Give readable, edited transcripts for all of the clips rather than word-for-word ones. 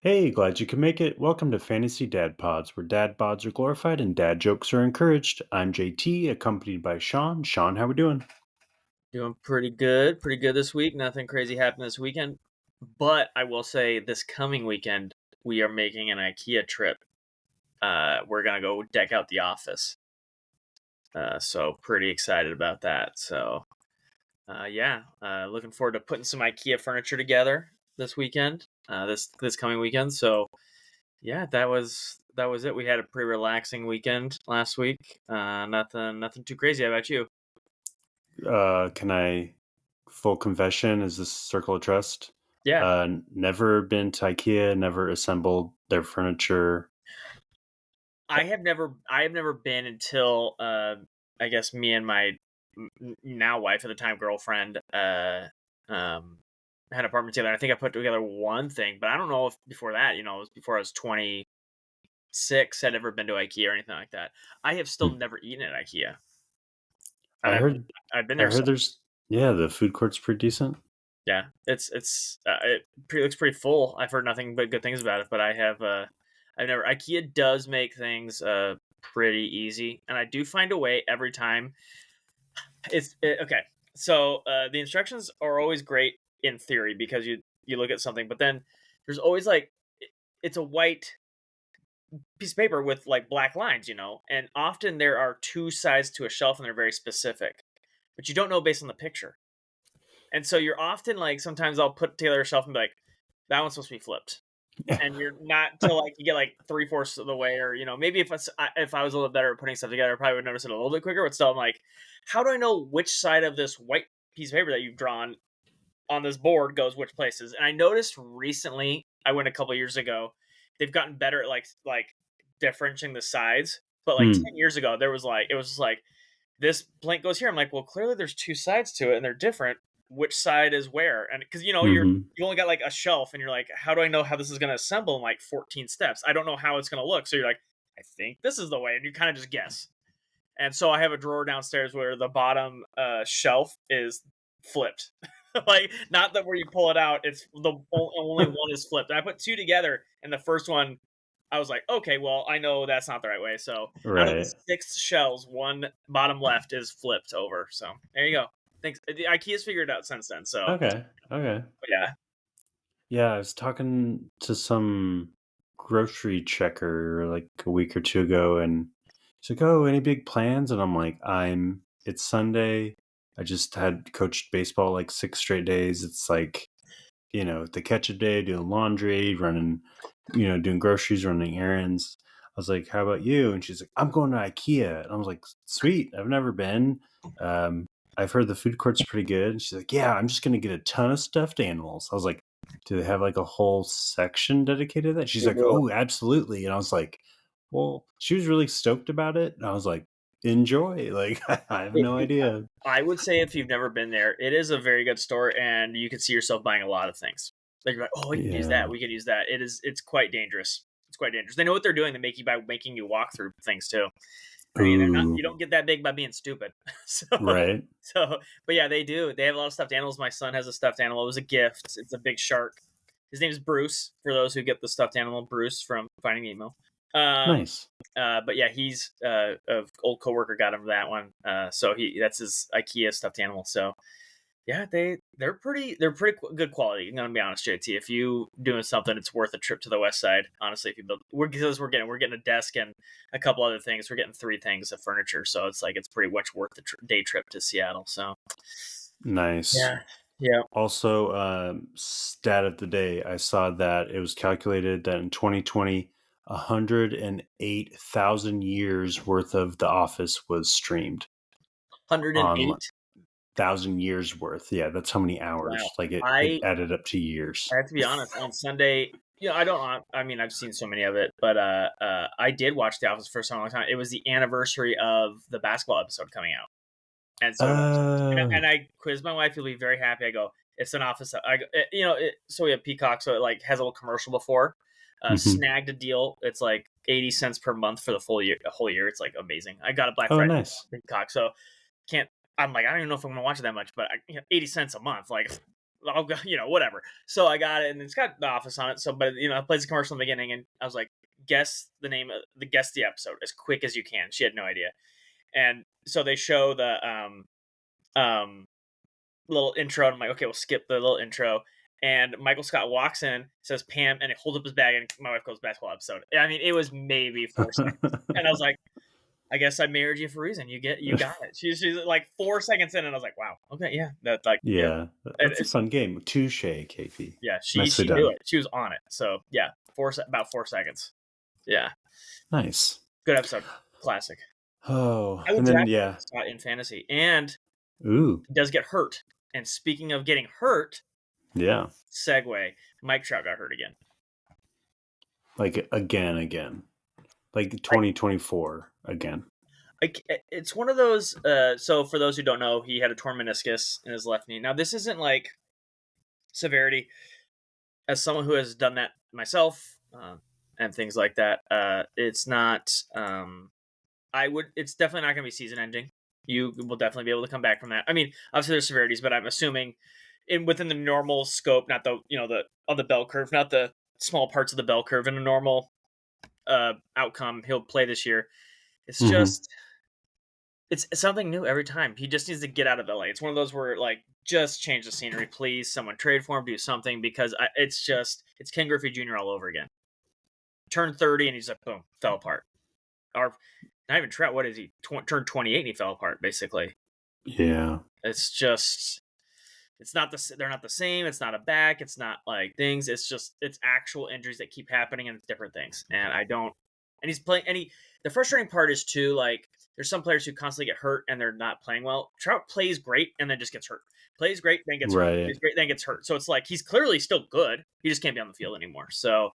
Hey, glad you can make it. Welcome to Fantasy Dad Pods, where dad bods are glorified and dad jokes are encouraged. I'm JT, accompanied by Sean. Sean, how we doing? Doing pretty good. Pretty good this week. Nothing crazy happened this weekend. But I will say this coming weekend, we are making an IKEA trip. We're going to go deck out the office. So pretty excited about that. Looking forward to putting some IKEA furniture together this weekend, this coming weekend. So yeah, that was it. We had a pretty relaxing weekend last week. Nothing too crazy. How about you? Can I, full confession, is this Circle of Trust? Yeah, Never been to IKEA, never assembled their furniture. I have never been until I guess me and my now wife at the time girlfriend had an apartment together. I think I put together one thing, but I don't know if before that, it was before I was 26, I'd ever been to IKEA or anything like that. I have still Hmm. never eaten at IKEA, and I heard, I've been I there. heard So there's, yeah, the food court's pretty decent. yeah, it looks pretty full. I've heard nothing but good things about it, but I've never. IKEA does make things pretty easy, and I do find a way every time. Okay. So the instructions are always great in theory because you look at something, but then there's always like it's a white piece of paper with like black lines, and often there are two sides to a shelf and they're very specific, but you don't know based on the picture. And so you're often like sometimes I'll put together a shelf and be like, that one's supposed to be flipped. And you're not till like you get like 3/4 of the way, or maybe if I was a little better at putting stuff together, I probably would notice it a little bit quicker. But still, I'm like, how do I know which side of this white piece of paper that you've drawn on this board goes which places? And I noticed recently, I went a couple years ago, they've gotten better at like differentiating the sides. But like Hmm. 10 years ago, there was like it was just like this blank goes here. I'm like, well, clearly there's two sides to it and they're different. Which side is where? And because Mm-hmm. you only got like a shelf and you're like, how do I know how this is going to assemble in like 14 steps? I don't know how it's going to look. So you're like, I think this is the way. And you kind of just guess. And so I have a drawer downstairs where the bottom shelf is flipped. Like, not that where you pull it out, it's only one is flipped. And I put two together, and the first one I was like, okay, well, I know that's not the right way. So out of the Right. six shells, one bottom left is flipped over. So there you go. Thanks. The IKEA's figured it out since then. So Okay. Okay. but yeah, Yeah, I was talking to some grocery checker like a week or two ago, and he's like, "Oh, any big plans?" And I'm like, It's Sunday. I just had coached baseball like 6 straight days. It's like, the catch up day, doing laundry, running, doing groceries, running errands. I was like, "How about you?" And she's like, "I'm going to IKEA." And I was like, "Sweet, I've never been. Um, I've heard the food court's pretty good." And she's like, "Yeah, I'm just gonna get a ton of stuffed animals." I was like, "Do they have like a whole section dedicated to that?" She's they like, do. "Oh, absolutely." And I was like, "Well," she was really stoked about it. And I was like, "Enjoy." Like, I have no idea. I would say if you've never been there, it is a very good store, and you can see yourself buying a lot of things. Like you're like, oh, we can use that. Yeah. We can use that. It's quite dangerous. It's quite dangerous. They know what they're doing. They make you by making you walk through things too. I mean, they're not. Ooh. You don't get that big by being stupid. so, Right. so, but yeah, they do. They have a lot of stuffed animals. My son has a stuffed animal. It was a gift. It's a big shark. His name is Bruce. For those who get the stuffed animal, Bruce from Finding Nemo. Um, Nice. but yeah, he's a old coworker got him that one. So that's his IKEA stuffed animal. So yeah, they're pretty good quality. I'm gonna be honest, JT. If you doing something, it's worth a trip to the West Side. Honestly, if you build, we're getting a desk and a couple other things. We're getting three things of furniture, so it's pretty much worth the day trip to Seattle. So Nice. yeah, yeah, Also, stat of the day, I saw that it was calculated that in 2020, 108,000 years worth of The Office was streamed 108. on 1,000 years worth. Yeah, that's how many Wow. hours. Like it I added up to years. I have to be honest. On Sunday, I don't. I mean, I've seen so many of it, but I did watch The Office for a long time. It was the anniversary of the basketball episode coming out, and so Oh. I quizzed my wife. You'll be very happy. I go, it's an Office. So we have Peacock, so it like has a little commercial before. Mhm. Snagged a deal. It's like 80 cents per month for the full year. The whole year. It's like amazing. I got a Black Oh, Friday nice. Peacock, so can't. I'm like, I don't even know if I'm gonna watch it that much, but 80 cents a month, like I'll go, whatever. So I got it, and it's got The Office on it. So, but it plays a commercial in the beginning, and I was like, guess the episode as quick as you can. She had no idea, and so they show the um little intro, and I'm like, okay, we'll skip the little intro. And Michael Scott walks in, says Pam, and he holds up his bag, and my wife goes, basketball episode. I mean, it was maybe 4 seconds, and I was like, I guess I married you for a reason. You got it. She's like 4 seconds in, and I was like, wow, okay, yeah, that's like, Yeah, that's a fun game. Touche, KP. yeah, Nicely she done. knew it. She was on it. So yeah, about 4 seconds. Yeah, Nice. good episode, classic. Oh, I would and then draft yeah, Scott in fantasy, and ooh, he does get hurt. And speaking of getting hurt, yeah, segue, Mike Trout got hurt again. like again, like 2024 again. It's one of those. So for those who don't know, he had a torn meniscus in his left knee. Now this isn't like severity. As someone who has done that myself and things like that, it's not. It's definitely not going to be season ending. You will definitely be able to come back from that. I mean, obviously there's severities, but I'm assuming within the normal scope, not the on the bell curve, not the small parts of the bell curve. In a normal outcome, he'll play this year. It's just it's something new every time. He just needs to get out of LA. It's one of those where like just change the scenery, please. Someone trade for him, do something, because it's Ken Griffey Jr. all over again. Turned 30 and he's like boom, fell apart. Or not even Trout. What is he? Turned 28 and he fell apart basically. Yeah, it's just. It's not they're not the same. It's not a back. It's not like things. It's actual injuries that keep happening and it's different things. And he's playing. The frustrating part is too, like, there's some players who constantly get hurt and they're not playing well. Trout plays great and then just gets hurt. Plays great, then gets hurt. Plays great, then gets hurt. So it's like, he's clearly still good. He just can't be on the field anymore. So,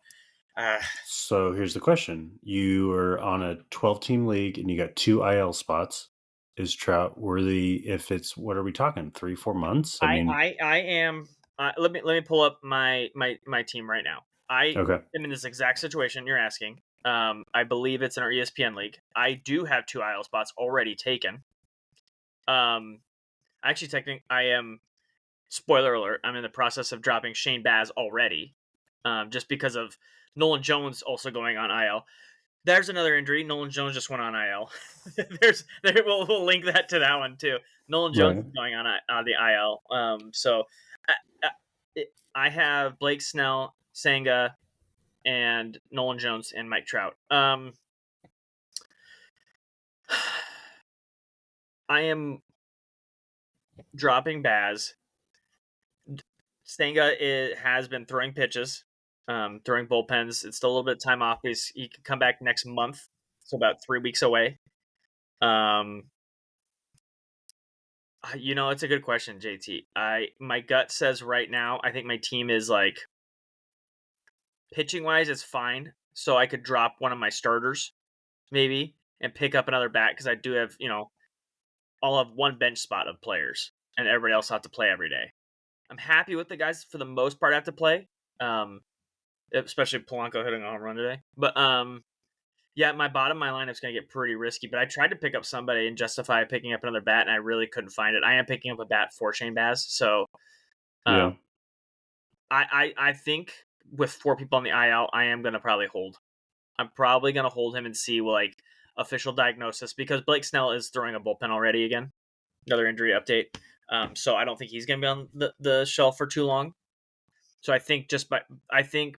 so here's the question. You are on a 12-team league and you got 2 IL spots. Is Trout worthy if it's, what are we talking, 3-4 months? I am. Let me pull up my team right now. I am in this exact situation you're asking. I believe it's in our ESPN league. I do have 2 IL spots already taken. Actually, I am. Spoiler alert! I'm in the process of dropping Shane Baz already, just because of Nolan Jones also going on IL. There's another injury. Nolan Jones just went on IL. We'll link that to that one too. Nolan Jones is going on the IL. So I have Blake Snell, Senga, and Nolan Jones and Mike Trout. I am dropping Baz. Senga has been throwing pitches. Throwing bullpens. It's still a little bit of time off. He could come back next month, so about 3 weeks away. It's a good question, JT. My gut says right now, I think my team is like pitching wise, it's fine. So I could drop one of my starters, maybe, and pick up another bat because I do have, I'll have one bench spot of players, and everybody else will have to play every day. I'm happy with the guys for the most part I have to play. Especially Polanco hitting a home run today. But yeah, my lineup's going to get pretty risky. But I tried to pick up somebody and justify picking up another bat, and I really couldn't find it. I am picking up a bat for Shane Baz. So I think with 4 people on the IL, I am going to probably hold. I'm probably going to hold him and see like official diagnosis, because Blake Snell is throwing a bullpen already again. Another injury update. So I don't think he's going to be on the shelf for too long. So I think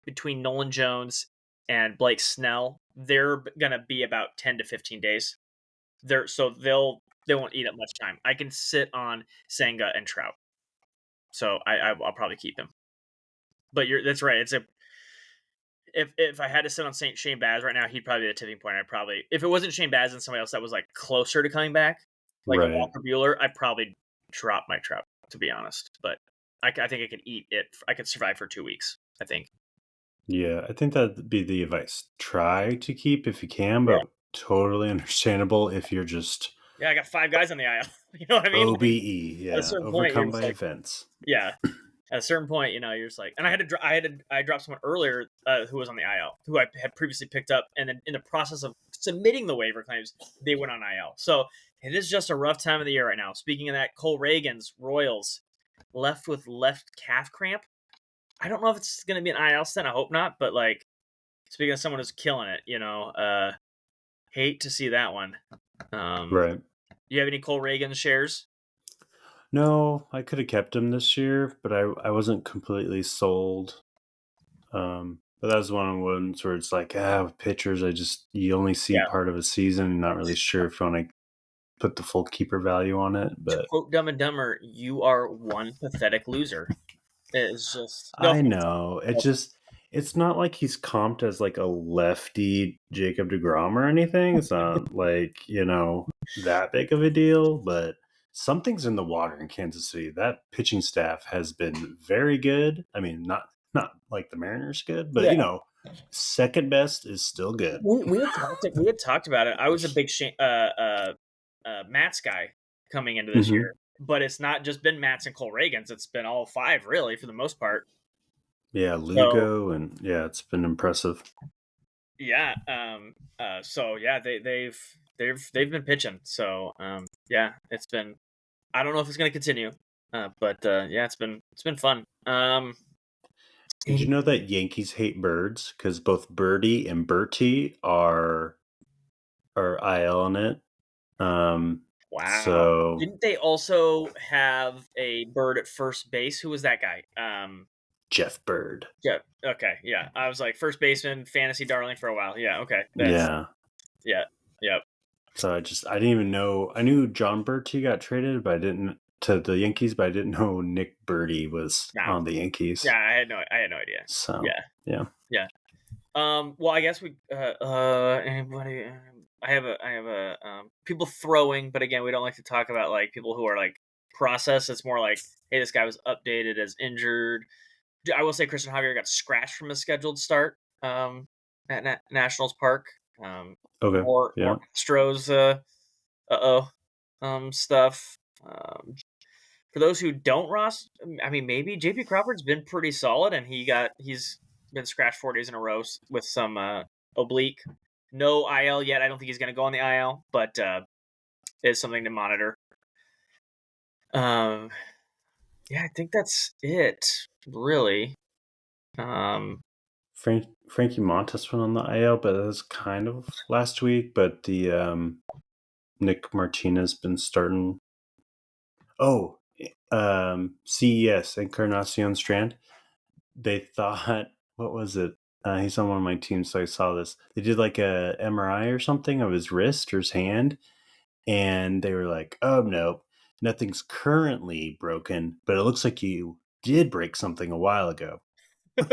between Nolan Jones and Blake Snell, they're gonna be about 10 to 15 days. They won't eat up much time. I can sit on Senga and Trout, so I'll probably keep him. But that's right. If I had to sit on Shane Baz right now, he'd probably be the tipping point. If it wasn't Shane Baz and somebody else that was like closer to coming back, like a Walker Buehler, I'd probably drop my Trout, to be honest. But I think I could eat it. I could survive for 2 weeks, I think. Yeah, I think that'd be the advice. Try to keep if you can, but totally understandable if you're just... Yeah, I got 5 guys on the IL. You know what I mean? OBE, overcome by events. Yeah. At a certain point, you're just like... And I dropped someone earlier who was on the IL, who I had previously picked up, and then in the process of submitting the waiver claims, they went on IL. So it is just a rough time of the year right now. Speaking of that, Cole Reagan's Royals left with left calf cramp. I don't know if it's going to be an IL stint. I hope not. But like, speaking of someone who's killing it, hate to see that one. Right. Do you have any Cole Reagan shares? No, I could have kept him this year, but I wasn't completely sold. But that was one of the ones where it's like, with pitchers, you only see Yeah. part of a season. Not really sure if you want to put the full keeper value on it. To But quote Dumb and Dumber, you are one pathetic loser. It's just no I offense. know it's not like he's comped as like a lefty Jacob deGrom or anything. It's not like that big of a deal, but something's in the water in Kansas City. That pitching staff has been very good. I mean, not like the Mariners good, but Yeah. second best is still good. We had talked about it. I was a big Mats guy coming into this Mm-hmm. year, but it's not just been Mats and Cole Reagans. It's been all five really for the most part. Yeah, So Lugo, and it's been impressive. yeah, they've been pitching. So yeah, it's been. I don't know if it's going to continue, but yeah, it's been fun. Did you know that Yankees hate birds because both Birdie and Bertie are IL on it? Wow. So Didn't they also have a bird at first base? Who was that guy? Jeff Bird. Yeah. Okay. Yeah. I was like first baseman, fantasy darling for a while. Yeah. Okay. Yeah. Yeah. Yep. So I didn't even know. I knew John Bertie got traded, but I didn't to the Yankees, but I didn't know Nick Birdie was Nah. on the Yankees. Yeah. I had no idea. So Yeah. yeah. Well, I guess we. Anybody? I have a people throwing, but again, we don't like to talk about like people who are like process. It's more like, hey, this guy was updated as injured. I will say Christian Javier got scratched from his scheduled start at Nationals Park. Okay. More Yeah. Astros stuff. For those who don't, Ross, I mean, maybe JP Crawford's been pretty solid, and he's been scratched 4 days in a row with some oblique. No IL yet. I don't think he's going to go on the IL, but it's something to monitor. Yeah, I think that's it, really. Frankie Montas went on the IL, but that was kind of last week. But the Nick Martinez been starting. Oh, CES, Encarnacion Strand. They thought, what was it? He's on one of my teams, so I saw this. They did like a MRI or something of his wrist or his hand, and they were like, "Oh no, nothing's currently broken, but it looks like you did break something a while ago."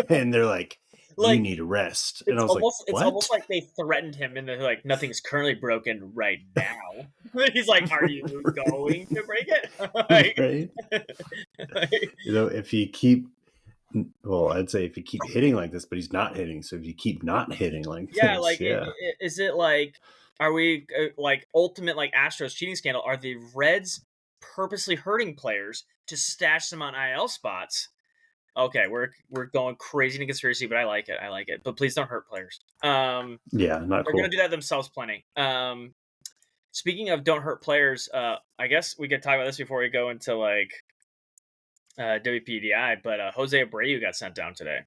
And they're like, "You Like need a rest." And I it's was like, almost "What?" like they threatened him, and they're like, "Nothing's currently broken right now." He's like, "Are you going to break it?" Right? Like, If you keep, well, I'd say if you keep hitting like this, but he's not hitting. So if you keep not hitting like yeah, this, like yeah. is it like, are we like ultimate like Astros cheating scandal? Are the Reds purposely hurting players to stash them on IL spots? Okay, we're going crazy in a conspiracy, but I like it. I like it. But please don't hurt players. Yeah, not They're cool. gonna do that themselves plenty. Speaking of don't hurt players, I guess we could talk about this before we go into like wPDI. But Jose Abreu got sent down today.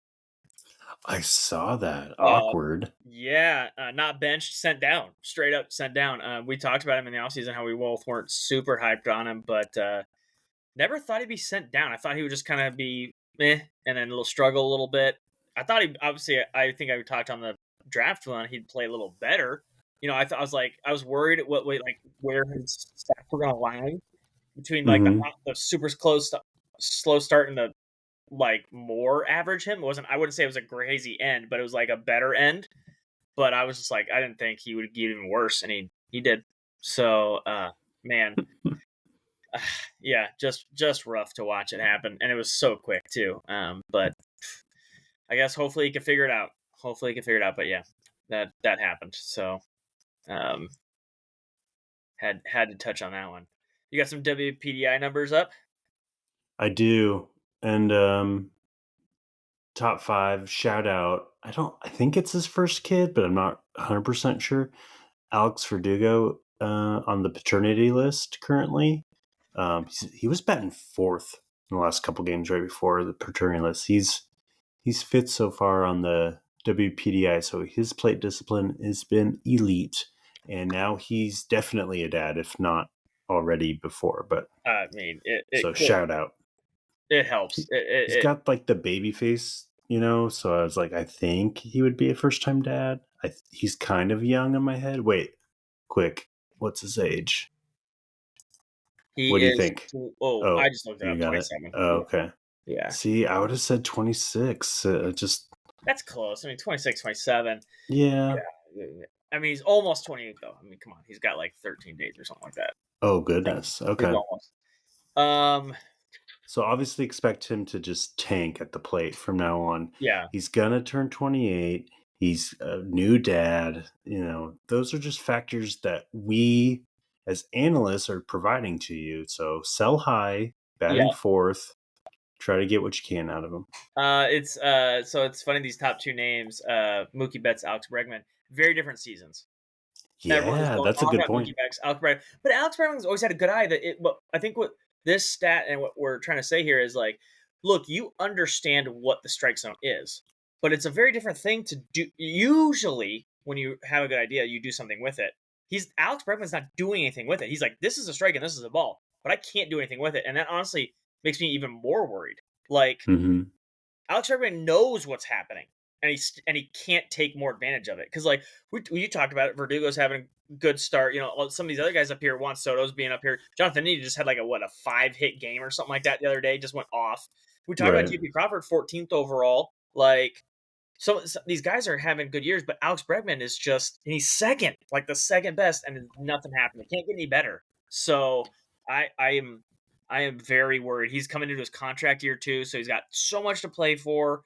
I saw that. Awkward. Yeah, not benched, sent down, straight up sent down. We talked about him in the offseason, how we both weren't super hyped on him, but never thought he'd be sent down. I thought he would just kind of be meh, and then a little struggle a little bit. I thought he obviously. I think I talked on the draft one. He'd play a little better. I was worried what way like where his stats were going to lie between like Mm-hmm. the super close slow start and the like more average him. It wasn't. I wouldn't say it was a crazy end, but it was like a better end. But I was just like, I didn't think he would get even worse, and he did. So, man, yeah, just rough to watch it happen, and it was so quick too. But I guess hopefully he can figure it out. But yeah, that happened. So, had to touch on that one. You got some wPDI numbers up? I do. And top 5 shout out. I think it's his first kid, but I'm not 100% sure. Alex Verdugo on the paternity list currently. He was batting 4th in the last couple games right before the Praetorian list. He's fifth so far on the wPDI, so his plate discipline has been elite, and now he's definitely a dad, if not already before. But I mean, so shout out. it helps. He's got like the baby face, so I was like, I think he would be a first time dad. He's kind of young in my head. Wait, quick, what's his age? He What do you is. think? I Oh, just looked it you up. got it. 27. Oh, okay. Yeah. See, I would have said 26. That's close. I mean, 26, 27. Yeah. Yeah. I mean, he's almost 28 though. I mean, come on, he's got like 13 days or something like that. Oh goodness. He's Okay. almost. So obviously expect him to just tank at the plate from now on. Yeah. He's gonna turn 28. He's a new dad. Those are just factors that we as analysts are providing to you. So sell high, batting fourth, try to get what you can out of him. So it's funny, these top two names, Mookie Betts, Alex Bregman, very different seasons. Everyone's Yeah, going that's a on good about point. Mookie Betts, Alex Bregman, but Alex Bregman's always had a good eye. I think what this stat and what we're trying to say here is like, look, you understand what the strike zone is, but it's a very different thing to do. Usually, when you have a good idea, you do something with it. Alex Bregman's not doing anything with it. He's like, this is a strike and this is a ball, but I can't do anything with it, and that honestly makes me even more worried. Like, Alex Bregman knows what's happening, and he can't take more advantage of it because, like, you talked about it. Verdugo's having a good start. Some of these other guys up here, Juan Soto's being up here. Jonathan India just had like a 5-hit game or something like that the other day. Just went off. We talked about JP Crawford, 14th overall. Like, so these guys are having good years, but Alex Bregman is he's second, like the second best, and nothing happened. It can't get any better. So I am very worried. He's coming into his contract year too, so he's got so much to play for.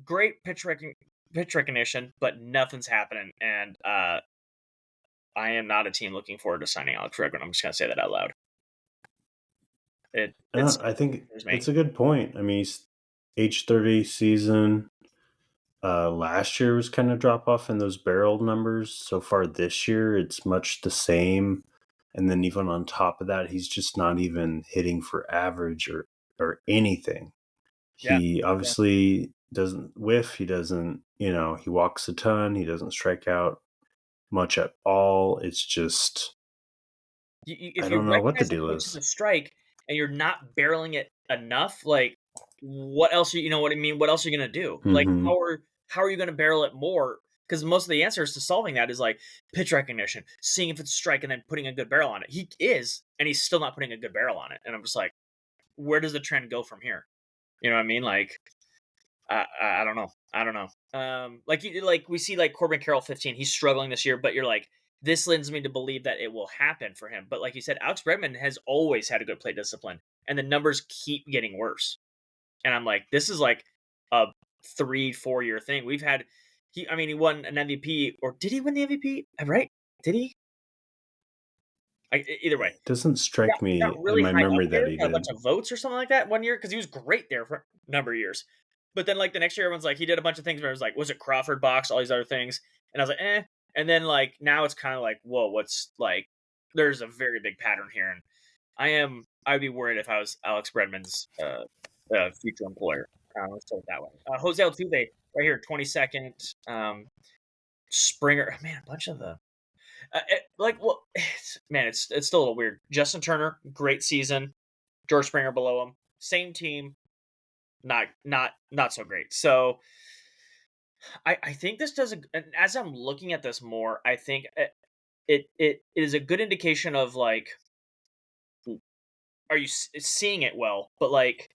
Great pitch recognition, but nothing's happening. And I am not a team looking forward to signing Alex Bregman. I'm just gonna say that out loud. I think it's a good point. I mean, he's age 30 season. Last year was kind of drop off in those barrel numbers. So far this year, it's much the same. And then even on top of that, he's just not even hitting for average or anything. He obviously doesn't whiff. He doesn't, he walks a ton. He doesn't strike out much at all. It's just, I don't know what the deal is. It's a strike and you're not barreling it enough. Like, what else? You know what I mean? What else are you going to do? Like, how are you going to barrel it more? Because most of the answers to solving that is like pitch recognition, seeing if it's a strike, and then putting a good barrel on it. He is, and he's still not putting a good barrel on it. And I'm just like, where does the trend go from here? You know what I mean? Like, I don't know. I don't know. Like we see like Corbin Carroll 15. He's struggling this year, but you're like, this lends me to believe that it will happen for him. But like you said, Alex Bregman has always had a good plate discipline, and the numbers keep getting worse. And I'm like, this is like a 3-4 year thing. He won an MVP, or did he win the MVP? Right? Did he? Either way, it doesn't strike me really in my memory that he got did. a bunch of votes or something like that one year because he was great there for a number of years. But then like the next year, everyone's like, he did a bunch of things where it was like, was it Crawford box, all these other things, and I was like, eh. And then like now it's kind of like, whoa, what's like? There's a very big pattern here, and I'd be worried if I was Alex Bregman's future employer. Let's say it that way. Jose Altuve right here, 22nd. Springer, man, a bunch of the it's still a little weird. Justin Turner, great season. George Springer below him, same team, not so great. So I think this does. As I'm looking at this more, I think it is a good indication of like, are you seeing it well? But like,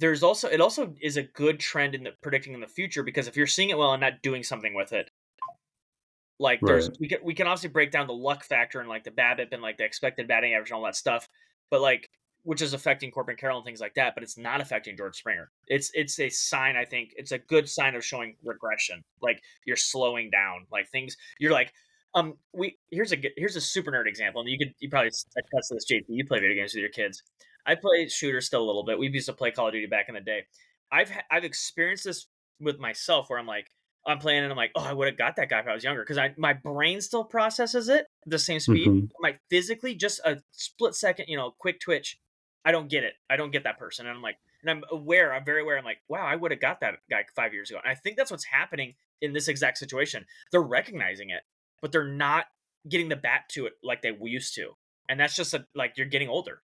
it also is a good trend in the predicting in the future, because if you're seeing it well and not doing something with it, like we can obviously break down the luck factor and like the BABIP and like the expected batting average and all that stuff, but like, which is affecting Corbin Carroll and things like that, but it's not affecting George Springer. It's a sign. I think it's a good sign of showing regression. Like, you're slowing down, like things. You're like, here's a super nerd example, and you probably attest to this, JP. You play video games with your kids. I play shooters still a little bit. We used to play Call of Duty back in the day. I've experienced this with myself where I'm like, I'm playing and I'm like, oh, I would have got that guy if I was younger, because my brain still processes it at the same speed. My physically, just a split second, quick twitch, I don't get it. I don't get that person. And I'm like, and I'm very aware. I'm like, wow, I would have got that guy 5 years ago. And I think that's what's happening in this exact situation. They're recognizing it, but they're not getting the bat to it like they used to. And that's just like you're getting older.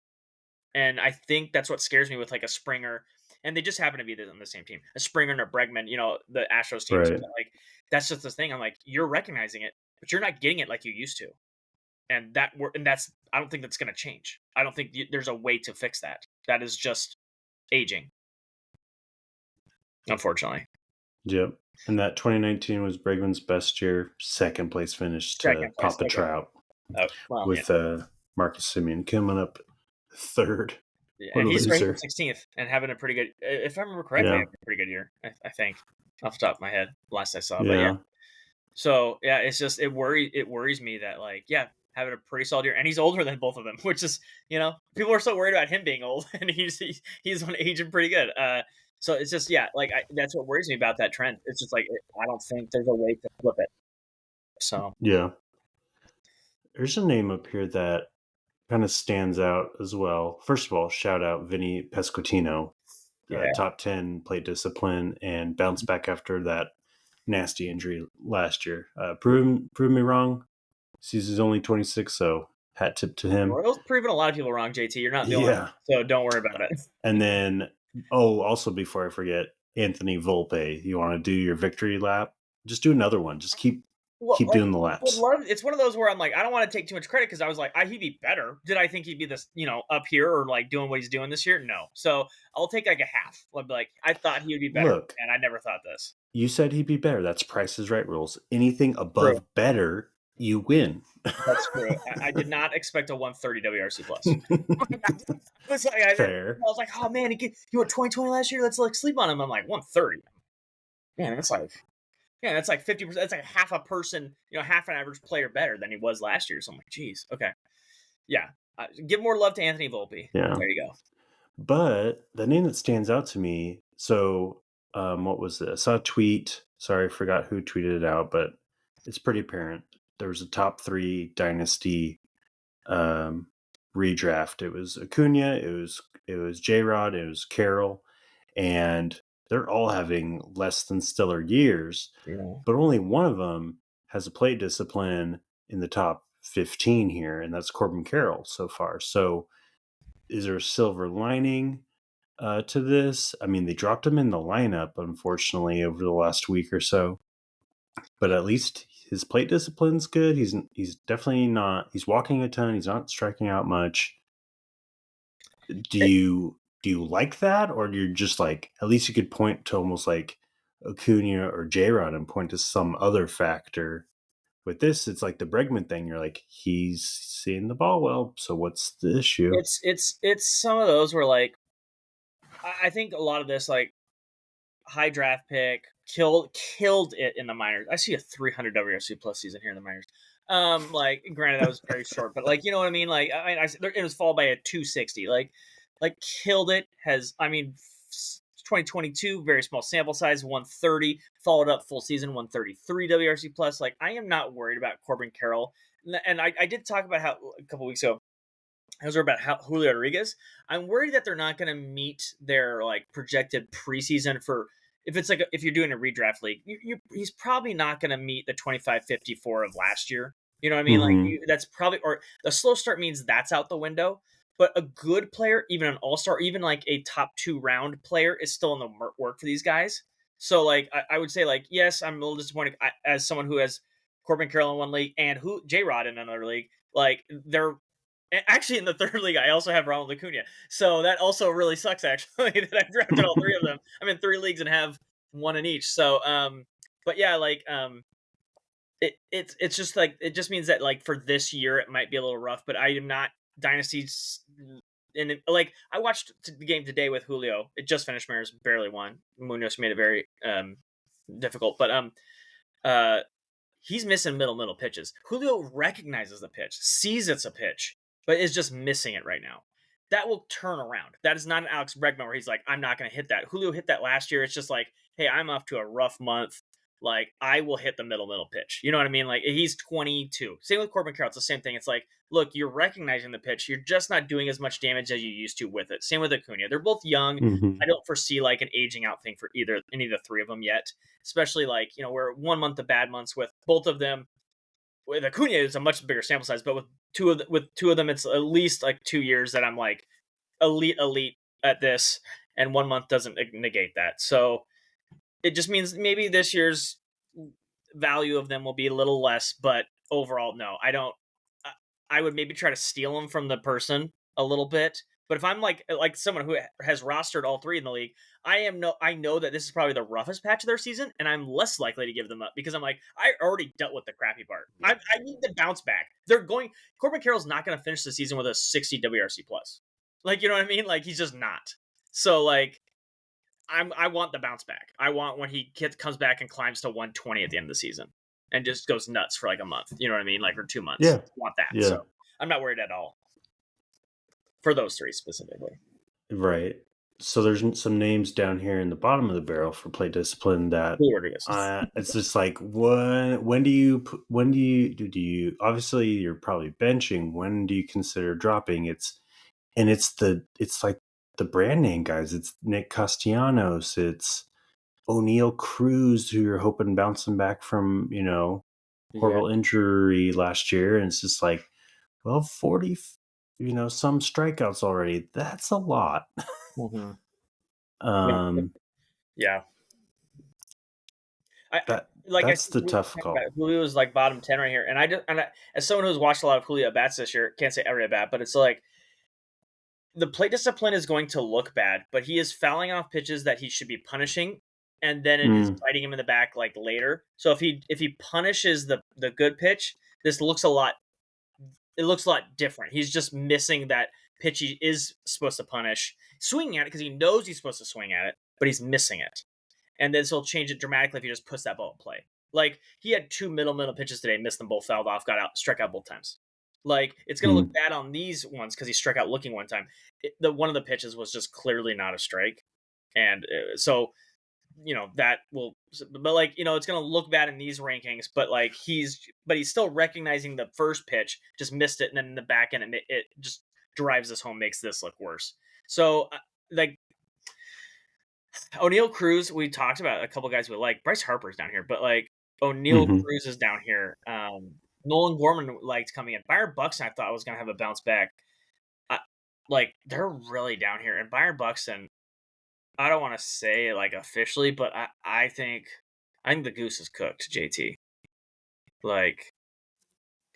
And I think that's what scares me with like a Springer. And they just happen to be on the same team. A Springer and a Bregman, the Astros teams. Right. Like that's just the thing. I'm like, you're recognizing it, but you're not getting it like you used to. And that's I don't think that's going to change. I don't think there's a way to fix that. That is just aging, unfortunately. Yep. And that 2019 was Bregman's best year, second place finish to Second place, Papa okay. Trout, Well, with Marcus Semien coming up third. yeah. What And a he's loser. ranked 16th and having a pretty good. If I remember correctly, Yeah. having a pretty good year. I think off the top of my head, last I saw. Yeah. But yeah. So yeah, it's just it worries me that like having a pretty solid year, and he's older than both of them, which is people are so worried about him being old, and he's on aging pretty good. So it's just like that's what worries me about that trend. It's just like I don't think there's a way to flip it. So Yeah. There's a name up here that kind of stands out as well. First of all, shout out Vinny Pescotino, yeah, top 10 plate discipline, and bounced back after that nasty injury last year. Prove me wrong. He's only 26, so hat tip to him. Royals proving a lot of people wrong. JT, you're not the only one, so don't worry about it. And then, also before I forget, Anthony Volpe. You want to do your victory lap? Just do another one. Just keep doing the laps. It's one of those where I'm like, I don't want to take too much credit because I was like, he'd be better. Did I think he'd be this, up here or like doing what he's doing this year? No. So I'll take like a half. I'll be like, I thought he would be better, Look, and I never thought this. You said he'd be better. That's Price is Right rules. Anything above better, you win. That's true. I did not expect a 130 WRC plus. Fair. I was like, oh man, he went 2020 last year. Let's like sleep on him. I'm like 130. Man, that's like 50%. That's like half a person, half an average player better than he was last year. So I'm like, geez, okay, yeah. Give more love to Anthony Volpe. Yeah, there you go. But the name that stands out to me. So, what was this? I saw a tweet. Sorry, I forgot who tweeted it out, but it's pretty apparent. There was a top 3 dynasty redraft. It was Acuna, it was J-Rod, it was Carroll, and they're all having less than stellar years. Yeah. But only one of them has a plate discipline in the top 15 here, and that's Corbin Carroll so far. So is there a silver lining to this? I mean, they dropped him in the lineup, unfortunately, over the last week or so. But at least his plate discipline's good. He's definitely not. He's walking a ton. He's not striking out much. Do you like that, or you're just like, at least you could point to almost like Acuna or J-Rod and point to some other factor? With this, it's like the Bregman thing. You're like, he's seeing the ball well. So what's the issue? It's some of those where like I think a lot of this like high draft pick killed it in the minors. I see a 300 WRC plus season here in the minors. Like granted that was very short, but like you know what I mean. Like it was followed by a 260. Like killed it. 2022 very small sample size 130 followed up full season 133 WRC plus. Like I am not worried about Corbin Carroll, and I did talk about how a couple weeks ago. I was worried about Julio Rodriguez. I'm worried that they're not going to meet their like projected preseason for if you're doing a redraft league. He's probably not going to meet the 25-54 of last year. You know what I mean? Mm-hmm. Like that's probably, or a slow start means that's out the window. But a good player, even an all-star, even like a top 2 round player, is still in the work for these guys. So like I would say like yes, I'm a little disappointed as someone who has Corbin Carroll in one league and J-Rod in another league. Like they're actually in the third league. I also have Ronald Acuna, so that also really sucks. Actually, that I drafted all 3 of them. I'm in 3 leagues and have 1 in each. So, but yeah, like it's just like it just means that like for this year it might be a little rough. But I am not dynasties. And like I watched the game today with Julio. It just finished. Mariners barely won. Munoz made it very difficult, but he's missing middle pitches. Julio recognizes the pitch, sees it's a pitch, but is just missing it right now. That will turn around. That is not an Alex Bregman where he's like, I'm not going to hit that. Julio hit that last year. It's just like, hey, I'm off to a rough month. Like, I will hit the middle pitch. You know what I mean? Like, he's 22. Same with Corbin Carroll. It's the same thing. It's like, look, you're recognizing the pitch. You're just not doing as much damage as you used to with it. Same with Acuna. They're both young. Hmm. I don't foresee like an aging out thing for any of the three of them yet. Especially like, we're 1 month of bad months with both of them. With Acuna, it's a much bigger sample size, but with two of them, it's at least like 2 years that I'm like elite at this, and 1 month doesn't negate that. So it just means maybe this year's value of them will be a little less, but overall, no, I don't. I would maybe try to steal them from the person a little bit. But if I'm like someone who has rostered all three in the league, I know that this is probably the roughest patch of their season, and I'm less likely to give them up because I'm like, I already dealt with the crappy part. I need to bounce back. Corbin Carroll's not going to finish the season with a 60 WRC plus. Like, you know what I mean? Like, he's just not. So like, I want the bounce back. I want when he comes back and climbs to 120 at the end of the season and just goes nuts for like a month. You know what I mean? Like, or 2 months. Yeah. I want that. Yeah. So I'm not worried at all for those three specifically. Right. So there's some names down here in the bottom of the barrel for play discipline that it's just like, when do you obviously you're probably benching. When do you consider dropping? It's like the brand name guys. It's Nick Castellanos. It's O'Neal Cruz, who you're hoping bouncing back from, horrible injury last year. And it's just like, well, 40, some strikeouts already. That's a lot. Mm-hmm. Yeah. That's the tough call. Julio was like bottom 10 right here, and as someone who's watched a lot of Julio at bats this year, can't say every at bat, but it's like the plate discipline is going to look bad, but he is fouling off pitches that he should be punishing, and then it is biting him in the back like later. So if he punishes the good pitch, this looks a lot. It looks a lot different. He's just missing that pitch he is supposed to punish, swinging at it because he knows he's supposed to swing at it, but he's missing it. And then he'll change it dramatically if he just puts that ball in play. Like, he had two middle pitches today, missed them both, fouled off, got out, struck out both times. Like, it's going to look bad on these ones because he struck out looking one time. One of the pitches was just clearly not a strike. And so, that will, but like, it's going to look bad in these rankings, but like he's still recognizing the first pitch, just missed it. And then in the back end, it just drives this home, makes this look worse. So like O'Neal Cruz, we talked about a couple guys we like. Bryce Harper's down here, but like O'Neal Cruz is down here. Nolan Gorman liked coming in. Byron Buxton, I thought was going to have a bounce back. Like, they're really down here. And Byron Buxton, I don't want to say like officially, but I think the goose is cooked, JT. Like,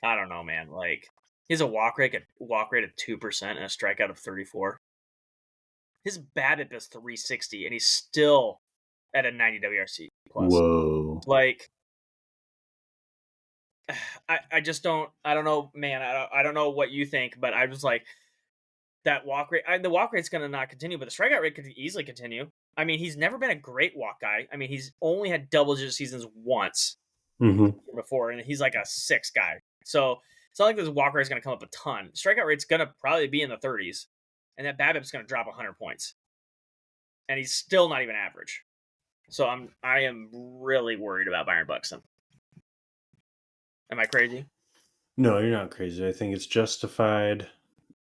I don't know, man. Like, he has a walk rate of 2% and a strikeout of 34. His BABIP is 360, and he's still at a 90 WRC plus. Whoa! Like, I just don't. I don't know, man. I don't know what you think, but I was like, that walk rate. The walk rate's going to not continue, but the strikeout rate could easily continue. I mean, he's never been a great walk guy. I mean, he's only had double-digit seasons once before, and he's like a 6 guy. So it's not like this walk rate is going to come up a ton. Strikeout rate's going to probably be in the 30s, and that BABIP's going to drop 100 points, and he's still not even average. So I am really worried about Byron Buxton. Am I crazy? No, you're not crazy. I think it's justified.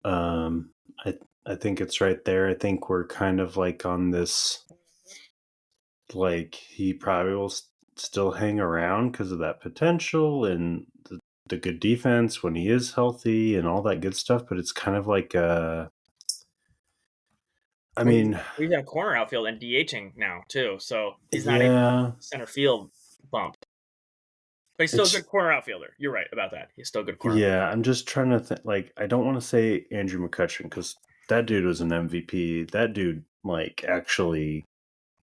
I think it's right there. I think we're kind of like on this, like, he probably will still hang around because of that potential and the good defense when he is healthy and all that good stuff. But it's kind of like, I mean, he's in a corner outfield and DHing now too, so he's not a center field bump. But he's still a good corner outfielder. You're right about that. He's still a good corner. Yeah, I'm just trying to think. Like, I don't want to say Andrew McCutchen because that dude was an MVP. That dude, like, actually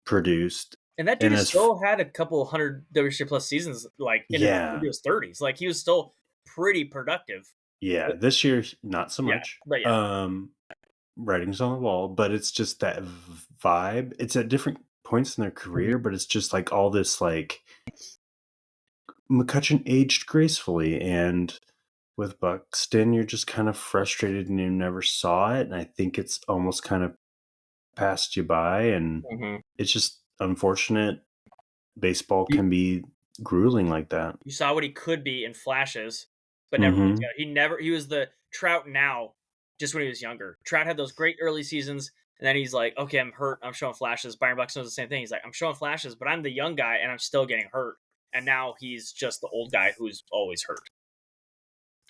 produced. And that dude still had a couple 100 WRC plus seasons, like, in his 30s. Like, he was still pretty productive. Yeah, this year, not so much. But writing's on the wall, but it's just that vibe. It's at different points in their career, but it's just like all this, like, McCutchen aged gracefully, and with Buxton, you're just kind of frustrated and you never saw it. And I think it's almost kind of passed you by, and it's just unfortunate baseball You, can be grueling like that. you saw what he could be in flashes, but never put Mm-hmm. together. He was the Trout now, just when he was younger. Trout had those great early seasons, and then he's like, okay, I'm hurt. I'm showing flashes. Byron Buxton does the same thing. He's like, I'm showing flashes, but I'm the young guy, and I'm still getting hurt. And now he's just the old guy who's always hurt.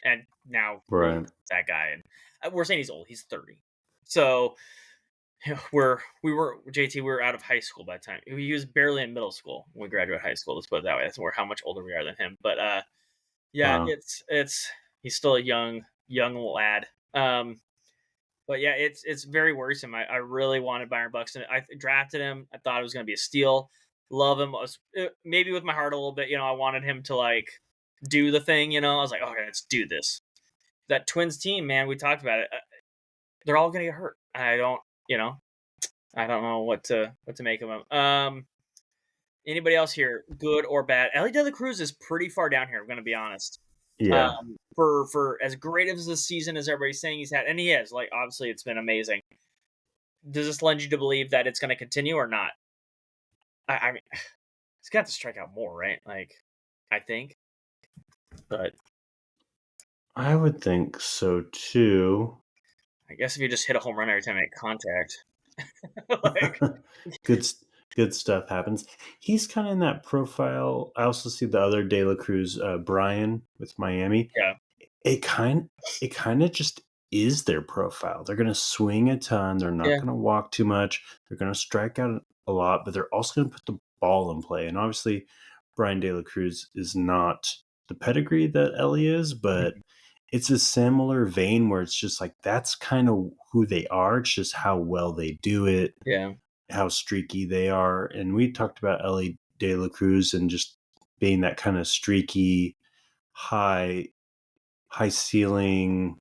And now Right. that guy, and we're saying he's old. He's 30. So we were out of high school by the time he was barely in middle school when we graduated high school. Let's put it that way. That's how much older we are than him. But yeah, Wow. it's he's still a young lad. But yeah, it's very worrisome. I really wanted Byron Buxton. I drafted him. I thought it was going to be a steal. Love him. Maybe with my heart a little bit. I wanted him to like do the thing. I was like, okay, let's do this. That Twins team, man, we talked about it. They're all going to get hurt. I don't know what to make of them. Anybody else here, good or bad? Ellie De La Cruz is pretty far down here. I'm going to be honest. Yeah. For as great as this season as everybody's saying he's had, and he is, like, obviously it's been amazing. Does this lend you to believe that it's going to continue or not? I mean, he's got to strike out more, right? Like, I think, but I would think so too. I guess if you just hit a home run every time you make contact, like, good good stuff happens. He's kind of in that profile. I also see the other De La Cruz, Brian with Miami. yeah, It kind of just is their profile. They're going to swing a ton. They're not yeah, going to walk too much. They're going to strike out a lot, but they're also going to put the ball in play. And obviously, Brian De La Cruz is not the pedigree that Ellie is, but it's a similar vein where it's just like that's kind of who they are. It's just how well they do it, yeah, how streaky they are. And we talked about Ellie De La Cruz and just being that kind of streaky, high ceiling.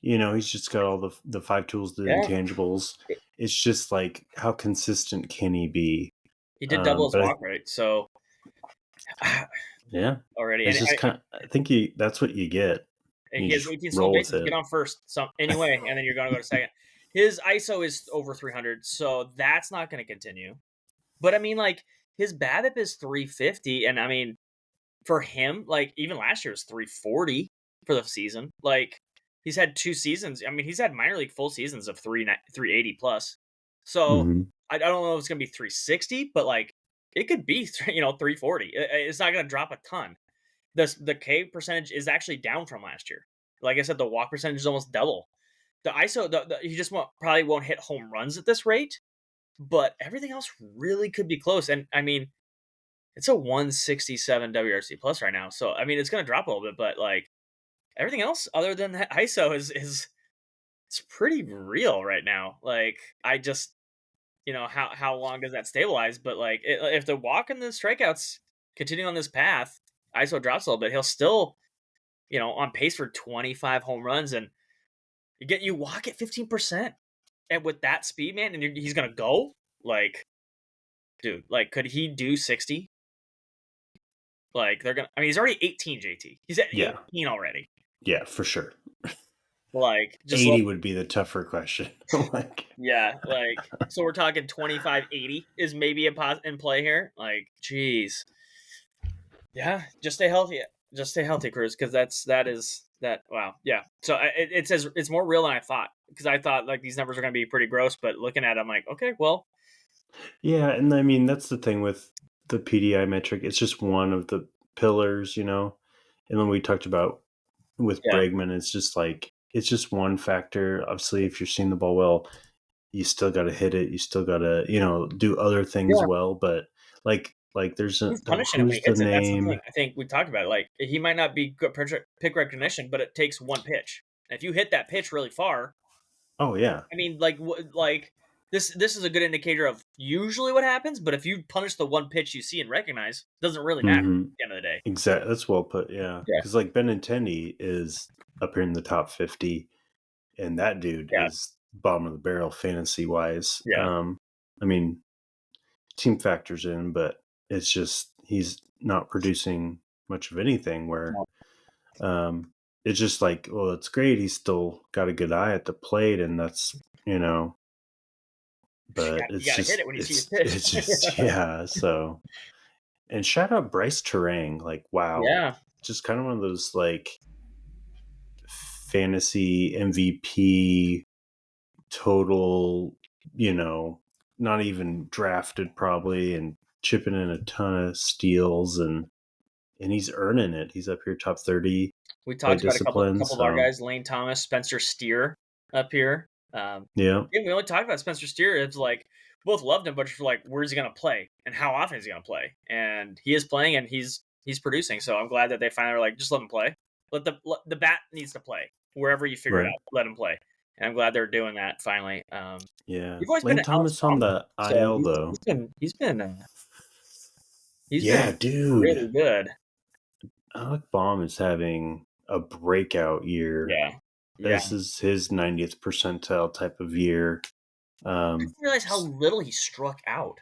He's just got all the five tools, the yeah. intangibles. It's just like how consistent can he be? He did double his But walk rate, so yeah, already, it's and just kind. I think that's what you get. he You has just 18 stolen roll with bases. it. Get on first, anyway, and then you're going to go to second. His ISO is over 300, so that's not going to continue. But I mean, like his BABIP is 350, and I mean, for him, like even last year was 340 for the season. Like he's had 2 seasons. I mean, he's had minor league full seasons of 380 plus. So Mm-hmm. I don't know if it's going to be 360, but like it could be 340. It's not going to drop a ton. The K percentage is actually down from last year. Like I said, the walk percentage is almost double. The ISO, he just probably won't hit home runs at this rate, but everything else really could be close. And I mean, it's a 167 WRC plus right now, so I mean, it's going to drop a little bit, but like everything else other than that ISO is it's pretty real right now. Like I just how long does that stabilize? But like if the walk and the strikeouts continue on this path, ISO drops a little bit, he'll still on pace for 25 home runs, and you walk at 15%, and with that speed, man, and he's gonna go like, dude, like could he do 60? Like they're gonna. I mean, he's already 18, JT. He's at Yeah, 18 already. yeah, for sure. Like just 80 would be the tougher question. Like, yeah, like so we're talking 25-80 is maybe in play here. Like, geez, yeah, just stay healthy. Just stay healthy, Cruz, because that. Wow, yeah. So it's more real than I thought, because I thought like these numbers are going to be pretty gross, but looking at it, I'm like, okay, well, yeah, and I mean that's the thing with the PDI metric. It's just one of the pillars, And then we talked about with yeah, Bregman, it's just like it's just one factor. Obviously, if you're seeing the ball well, you still got to hit it. You still got to do other things yeah. well. But like there's Who's punishing him when he who's the hits it? That's the thing. name? I think we talked about it. Like he might not be good pick recognition, but it takes one pitch. And if you hit that pitch really far, Oh yeah. I mean, like this is a good indicator of usually what happens. But if you punish the one pitch you see and recognize, it doesn't really matter at Mm-hmm. the end of the day. Exactly. That's well put. Yeah, Yeah, because like Benintendi is up here in the top 50, and that dude yeah, is bottom of the barrel fantasy wise. yeah. I mean, team factors in, but it's just he's not producing much of anything. Where um, it's just like, well, it's great. He's still got a good eye at the plate, and that's but You got to hit it when you see his pitch. it's just yeah. So And shout out Bryce Terang. Like, wow. Yeah, Just kind of one of those like fantasy MVP total, not even drafted probably, and chipping in a ton of steals, and he's earning it. He's up here top 30 we by talked about a couple discipline. couple of our So guys, Lane Thomas, Spencer Steer, up here. yeah, Yeah, we only talked about Spencer Steer. It's like both loved him, but just like, where's he going to play and how often is he going to play? And he is playing and he's producing. So I'm glad that they finally were like, just let him play. Let the bat needs to play wherever you figure it right. out. Let him play, and I'm glad they're doing that finally. Yeah. You've always been Lane an Alex Thomas on Bomber, the so IL though. he's Yeah, been dude. really good. Alec Baum is having a breakout year. Yeah, yeah. This is his 90th percentile type of year. I didn't realize how little he struck out,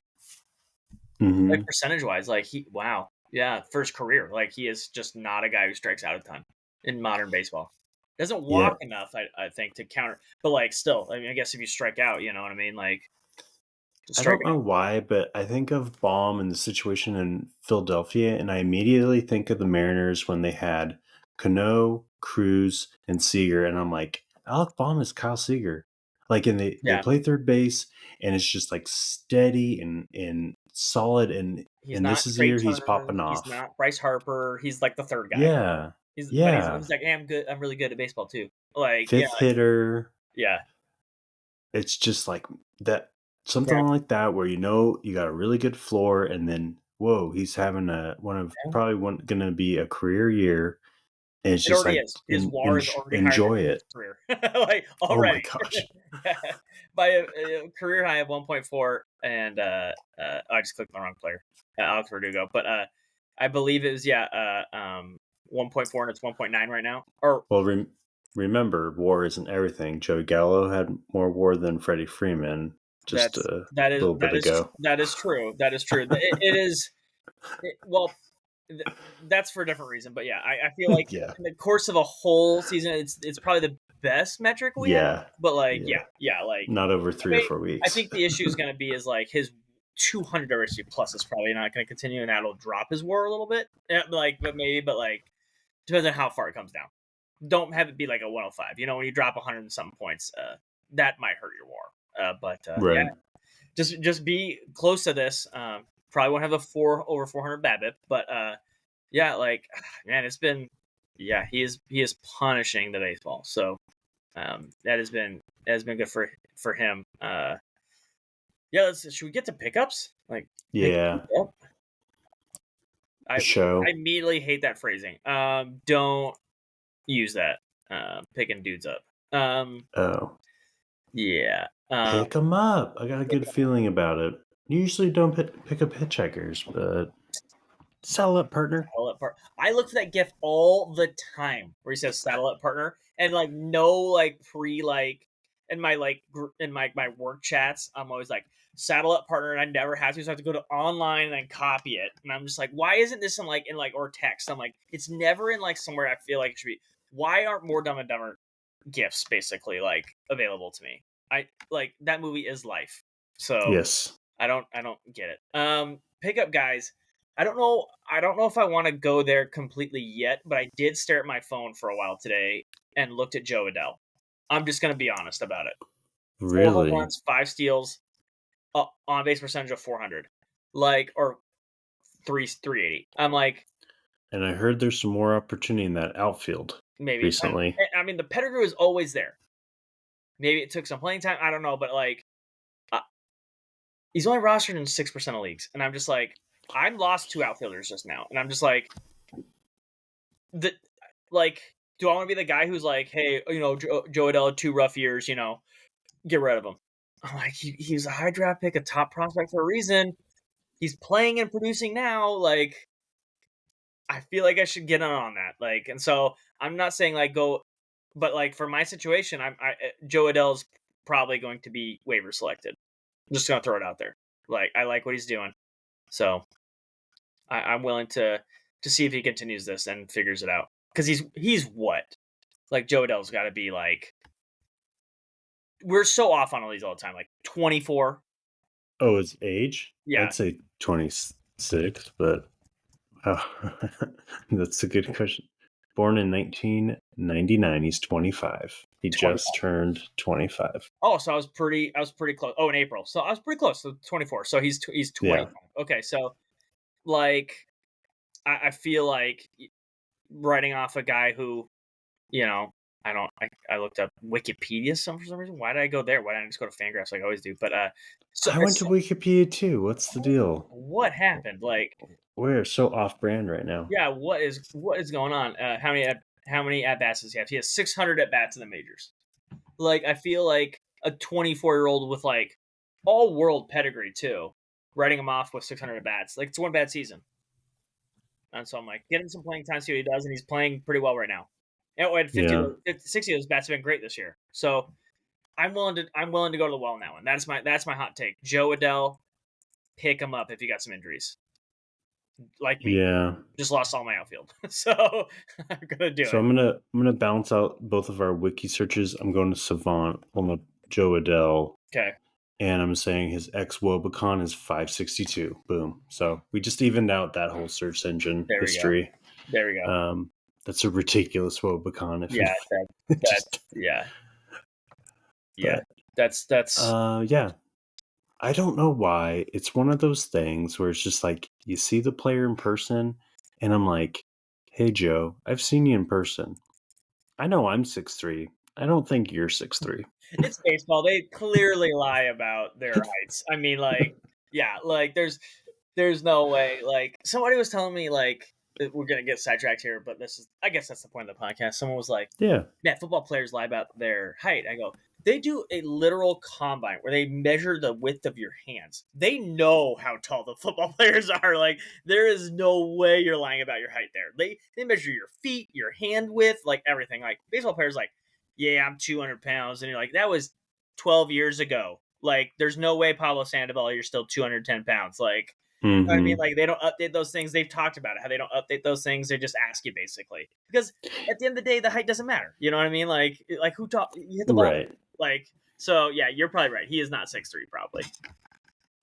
like Mhm. percentage wise. Like wow, yeah, for his career, like he is just not a guy who strikes out a ton in modern baseball. Doesn't Yeah. walk enough, I think, to counter. But like, still, I mean, I guess if you strike out, you know what I mean. Like, just I strike don't know why, but I think of Baum and the situation in Philadelphia, and I immediately think of the Mariners when they had Cano, Cruz, and Seager, and I'm like, Alec Baum is Kyle Seager. Like, and they Yeah, play third base, and it's just like steady and solid, he's and not this is the Trey year he's Turner. popping He's off. not Bryce Harper. He's like the third guy. Yeah, But yeah, he's like, hey, I'm good. I'm really good at baseball too. Like, yeah, fifth hitter. yeah, It's just like that, something yeah. like that, where you got a really good floor, and then whoa, he's having one gonna be a career year, and it's It just already like is. His WAR is already higher enjoy than his it. career, like Oh my already. gosh, By a career high of 1.4, and I just clicked on the wrong player, Alex Verdugo. But I believe it was 1.4, and it's 1.9 right now. Or well, remember, WAR isn't everything. Joey Gallo had more WAR than Freddie Freeman just that's a little bit ago. that is true. That is true. It is well. That's for a different reason, but yeah, I feel like Yeah, in the course of a whole season, it's probably the best metric we have. yeah, But like, yeah. like Not over I 3 or 4 I weeks. think the issue is going to be is like his 200 WRC plus is probably not going to continue, and that'll drop his WAR a little bit. But like depends on how far it comes down. Don't have it be like a 105. You know, when you drop 100 and something points, that might hurt your WAR. But yeah, Right. just be close to this. Probably won't have a over 400 BABIP, but yeah, like man, it's been he is punishing the baseball. So that has been good for him. Yeah, should we get to pickups? Like pick Yeah. up? I Show. immediately hate that phrasing. Don't use that. Picking dudes up. Oh. Yeah. Pick them up. I got a good feeling about it. You usually don't pick up hitchhikers, but saddle up, partner. Satellite partner. I look for that GIF all the time where he says satellite partner, and like no like pre like in my like in my work chats, I'm always like satellite partner, and I never have to, so I have to go to online and then copy it. And I'm just like, why isn't this in like or text? I'm like, it's never in like somewhere I feel like it should be. Why aren't more Dumb and Dumber GIFs basically like available to me? I like that movie is life. So Yes. I don't get it. Pickup guys. I don't know if I want to go there completely yet, but I did stare at my phone for a while today and looked at Joe Adell. I'm just gonna be honest about it. 4 home Really? runs, 5 steals, on base percentage of 400, like or 380. I'm like And I heard there's some more opportunity in that outfield maybe. recently. I mean the pedigree is always there. Maybe it took some playing time. I don't know, but like uh, he's only rostered in 6% of leagues, and I'm just like I'm lost 2 outfielders just now, and I'm just like the like. Do I want to be the guy who's like, hey, Joe Adell had 2 rough years, get rid of him? I'm like, he's a high draft pick, a top prospect for a reason. He's playing and producing now. Like, I feel like I should get on that. Like, and so I'm not saying like go, but like for my situation, Joe Adell's probably going to be waiver selected. I'm just gonna throw it out there. Like, I like what he's doing, so I'm willing to see if he continues this and figures it out. Because he's what? Like Joe Adell's got to be like. We're so off on all these all the time. Like 24. Oh, his age? Yeah. I'd say 26, but Oh, that's a good question. Born in 1999. He's 25. He 20. just turned 25. Oh, so I was pretty close. Oh, in April. So I was pretty close. So 24. So he's Yeah. 25. Okay, so like I feel like writing off a guy who, you know, I looked up Wikipedia for some reason. Why did I go there? Why didn't I just go to Fangraphs like I always do? But so I went to Wikipedia too. What's the deal? what happened? Like, We're so off brand right now. yeah, what is going on? How many at bats does he have? He has 600 at bats in the majors. Like, I feel like a 24-year-old with like all world pedigree too, writing him off with 600 at bats. Like, it's one bad season. And so I'm like, get him some playing time, see what he does, and he's playing pretty well right now. And at 50, Yeah. 60 of those bats have been great this year. So I'm willing to go to the well now, and that's my hot take. Joe Adell, pick him up if you got some injuries, like me. Yeah. Just lost all my outfield, so I'm gonna do So it. I'm gonna bounce out both of our wiki searches. I'm going to Savant on the Joe Adell, Okay, and I'm saying his ex Wobicon is 562. Boom. So we just evened out that whole search engine there we go. history. There we go. That's a ridiculous Wobicon. If Yeah, just yeah. but, That's yeah. I don't know why. It's one of those things where it's just like you see the player in person, and I'm like, "Hey Joe, I've seen you in person. I know I'm 6'3". I don't think you're 6'3". it's baseball. They clearly lie about their heights. I mean, like, yeah, like there's no way. Like, somebody was telling me, like, we're gonna get sidetracked here, but I guess that's the point of the podcast. Someone was like, Yeah. "Yeah, football players lie about their height." I go, they do a literal combine where they measure the width of your hands. They know how tall the football players are. Like, there is no way you're lying about your height there. They measure your feet, your hand width, like everything. Like, baseball players, like, yeah, I'm 200 pounds, and you're like, that was 12 years ago. Like, there's no way, Pablo Sandoval, you're still 210 pounds. Like, you know what I mean? Like, they don't update those things. They've talked about it, how they don't update those things. They just ask you, basically, because at the end of the day, the height doesn't matter. You know what I mean? Like who taught you hit the ball? Right. Like, so yeah, you're probably right. He is not 6'3", probably.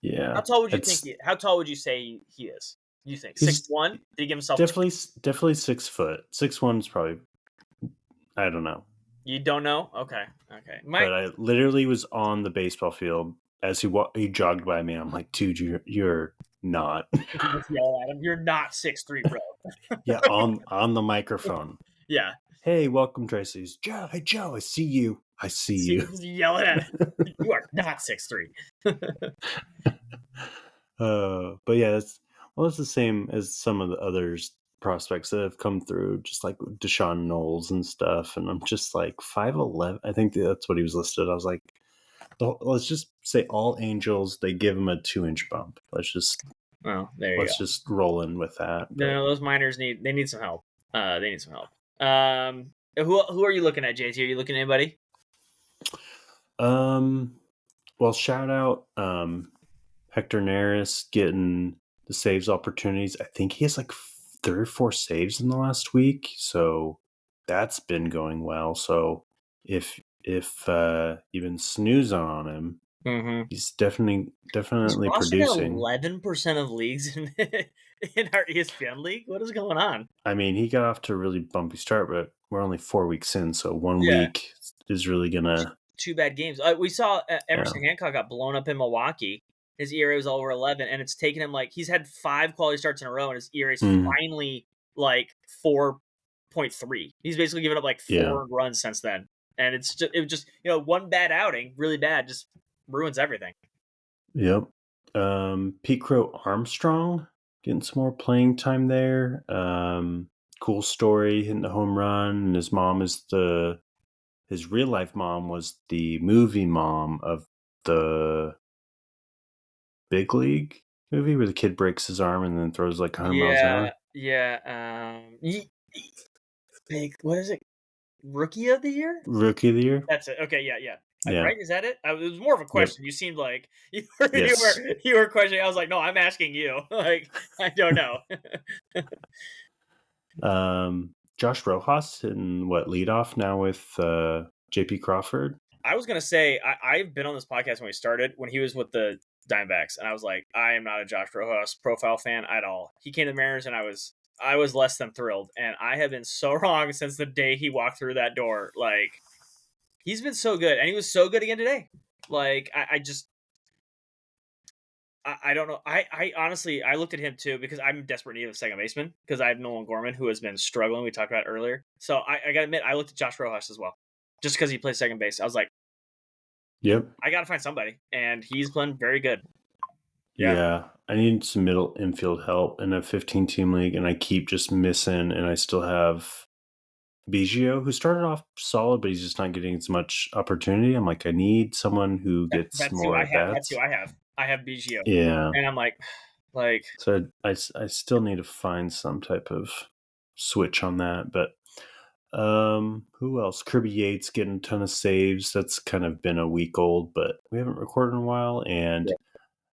Yeah. How tall would you think? How tall would you say he is? You think 6'1"? Did he give himself definitely 6 foot. 6'1" is probably. I don't know. You don't know? Okay. But I literally was on the baseball field as he jogged by me. I'm like, dude, you're not. You just yell at him. You're not 6'3", bro. Yeah, on the microphone. Yeah. Hey, welcome, Tracy. Joe, hey Joe, I see you. I see you. Just yelling at him. You are not 6'3". But yeah, it's the same as some of the others prospects that have come through, just like Deshaun Knowles and stuff. And I'm just like 5'11". I think that's what he was listed. I was like, let's just say all Angels, they give him a 2-inch bump. Let's just just roll in with that. No, those minors need some help. They need some help. Who are you looking at, JT? Are you looking at anybody? Well, shout out Hector Neris getting the saves opportunities. I think he has like 3 or 4 saves in the last week, so that's been going well. So if even snoozing on him, he's definitely He's producing. 11% of leagues in our ESPN league. What is going on? I mean, he got off to a really bumpy start, but we're only 4 weeks in, so 1 week is really gonna. 2 bad games. We saw Emerson Hancock got blown up in Milwaukee. His ERA was over 11, and it's taken him he's had 5 quality starts in a row, and his ERA is finally 4.3. He's basically given up 4 runs since then, and it was just one bad outing, really bad, just ruins everything. Yep. Pete Crow Armstrong getting some more playing time there. Cool story, hitting the home run, and his mom is his real life mom was the movie mom of the Big League movie where the kid breaks his arm and then throws 100 miles an hour. Yeah. What is it? Rookie of the year? Rookie of the year? That's it. Okay, yeah. Right? Is that it? It was more of a question. Yep. You seemed like you were questioning. I was like, no, I'm asking you. I don't know. Josh Rojas hitting leadoff now with JP Crawford. I was gonna say I've been on this podcast when we started when he was with the Diamondbacks, and I was like, I am not a Josh Rojas profile fan at all. He came to the Mariners, and I was less than thrilled, and I have been so wrong since the day he walked through that door. Like, he's been so good, and he was so good again today. Like, I just I don't know. I honestly I looked at him too because I'm in desperate need of a second baseman because I have Nolan Gorman who has been struggling. We talked about it earlier, so I gotta admit I looked at Josh Rojas as well, just because he plays second base. I was like, Yep. I gotta find somebody, and he's been very good. Yeah, Yeah. I need some middle infield help in a 15-team league, and I keep just missing, and I still have Biggio, who started off solid, but he's just not getting as much opportunity. I'm like, I need someone who gets that's who more I at have. That's bats. who I have. I have Biggio, Yeah. and I'm like So I still need to find some type of switch on that. But who else? Kirby Yates getting a ton of saves. That's kind of been a week old, but we haven't recorded in a while. And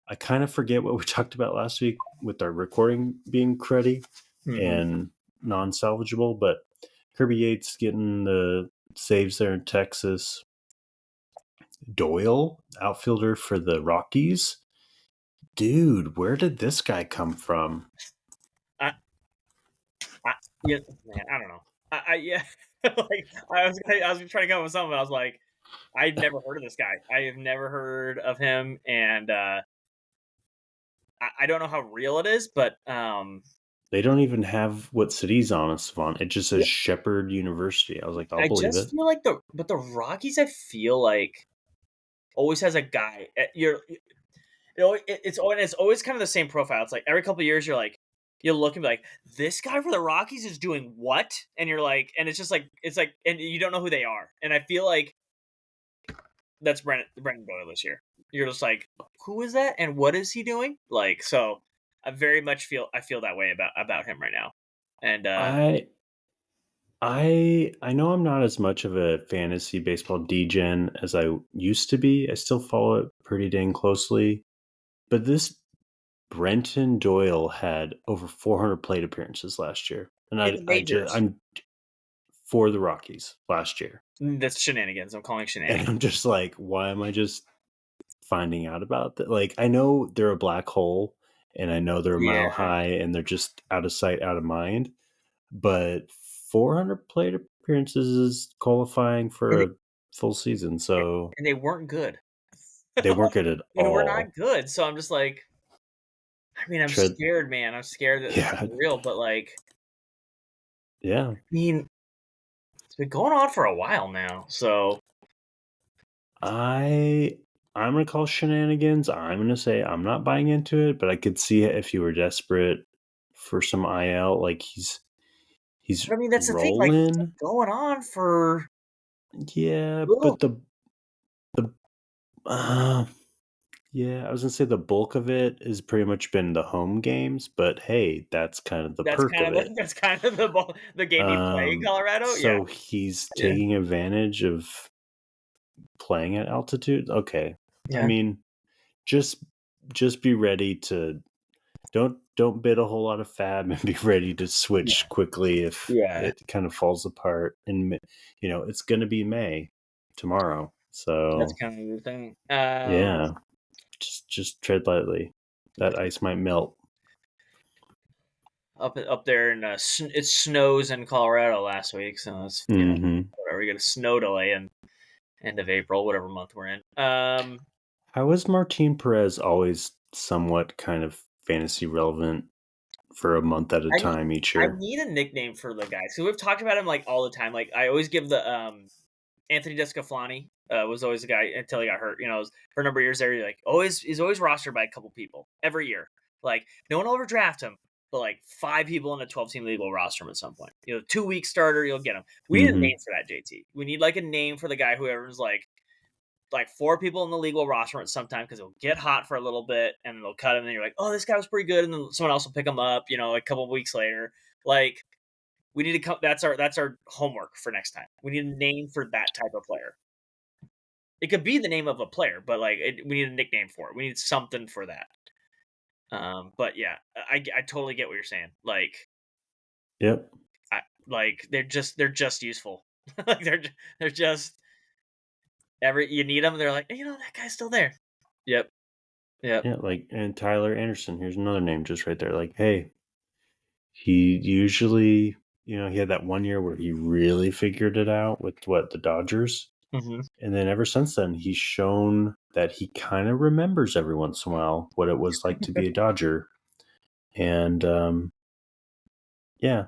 I kind of forget what we talked about last week with our recording being cruddy and non-salvageable. But Kirby Yates getting the saves there in Texas. Doyle, outfielder for the Rockies. Dude, where did this guy come from? I, yeah, man, I don't know. Yeah, like I was trying to come up with something. But I was like, I've never heard of this guy. I have never heard of him, and I don't know how real it is, but They don't even have what city's on us on. It just says yeah, Shepherd University. I was like, I'll I believe just it. feel like the Rockies. I feel like always has a guy. It's always kind of the same profile. It's like every couple of years, you'll look and be like, this guy for the Rockies is doing what? And you're like, and it's just like and you don't know who they are. And I feel like that's Brendan Doyle this year. You're just like, who is that, and what is he doing? Like, so I very much feel that way about him right now. And I I know I'm not as much of a fantasy baseball degen as I used to be. I still follow it pretty dang closely. But this Brenton Doyle had over 400 plate appearances last year. And in the majors, I'm for the Rockies last year. that's shenanigans. I'm calling And shenanigans. I'm just like, why am I just finding out about that? Like, I know they're a black hole and I know they're a Yeah, mile high and they're just out of sight, out of mind. But 400 plate appearances is qualifying for and, a full season. So and they weren't good. they weren't good at They were not all. good. So I'm just like, I mean, I'm Tread, scared, man. I'm scared that this is yeah, real. But like, yeah. I mean, it's been going on for a while now. So I'm gonna call shenanigans. I'm gonna say I'm not buying into it, but I could see it if you were desperate for some IL. Like he's I mean, that's the thing. Like, it's been rolling. going on for Yeah, little. but the uh, yeah, I was gonna say the bulk of it has pretty much been the home games, but hey, that's kind of the That's perk kind of of it. that's kind of the game you play in Colorado. Yeah, So he's yeah, taking advantage of playing at altitude. Okay, I yeah, mean, just be ready to don't bid a whole lot of fab and be ready to switch quickly if yeah. it kind of falls apart. And it's going to be May tomorrow, That's so kind of the thing. yeah, just tread lightly. That ice might melt. Up there in it snows in Colorado last week, so it's Hmm. whatever. We get a snow delay in end of April, whatever month we're in. How is Martin Perez always somewhat kind of fantasy relevant for a month at a I need time each I year? need a nickname for the guy. So we've talked about him like all the time. Like I always give the Anthony Descaflani was always the guy until he got hurt. For a number of years there, he's always rostered by a couple people every year. Like no one will ever draft him, but like 5 people in a 12-team league will roster him at some point. 2 week starter, you'll get him. We need a Hmm. name for that, JT. We need like a name for the guy who everyone's like 4 people in the league will roster him at some time because he'll get hot for a little bit and then they'll cut him and you're like, oh, this guy was pretty good, and then someone else will pick him up, a couple of weeks later. Like we need to come. That's our homework for next time. We need a name for that type of player. It could be the name of a player, but we need a nickname for it. We need something for that. But yeah, I totally get what you're saying. Yep. They're just useful. like they're just you need them. They're like, that guy's still there. Yep. Yeah. Yeah, like, and Tyler Anderson, here's another name just right there. Like, hey, he usually, he had that one year where he really figured it out with the Dodgers. Hmm. And then ever since then, he's shown that he kind of remembers every once in a while what it was like to be a Dodger. And yeah,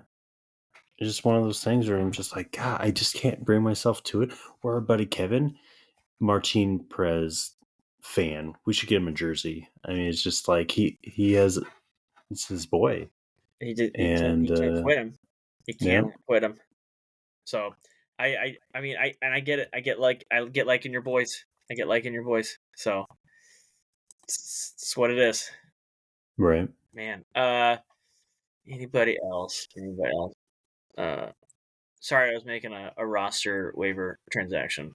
it's just one of those things where I'm just like, God, I just can't bring myself to it. Or our buddy Kevin, Martin Perez fan. We should get him a jersey. I mean, it's just like it's his boy. He can't And quit him. He yeah, can't quit him. So I mean I get it. I get liking your boys. I get liking your boys. So it's what it is. right. Man. Anybody else? Anybody else? Uh Sorry, I was making a roster waiver transaction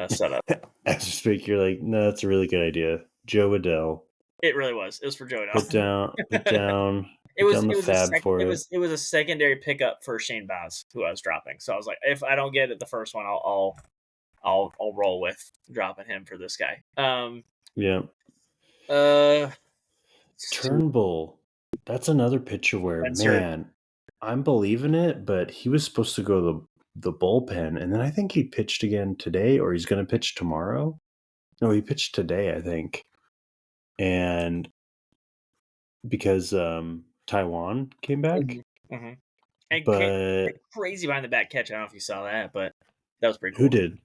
setup. As you speak, you're like, no, that's a really good idea. Joe Adele, It really was. It was for put Jodo. down, put down, put down the fab for it. It was a secondary pickup for Shane Baz, who I was dropping. So I was like, if I don't get it the first one, I'll roll with dropping him for this guy. Yeah, Uh, Turnbull. That's another pitcher where, Spencer. man, I'm believing it, but he was supposed to go the bullpen, and then I think he pitched again today, or he's going to pitch tomorrow. No, he pitched today, I think, and because Taiwan came back, Mm-hmm. And but crazy behind the back catch. I don't know if you saw that, but that was pretty who cool. did?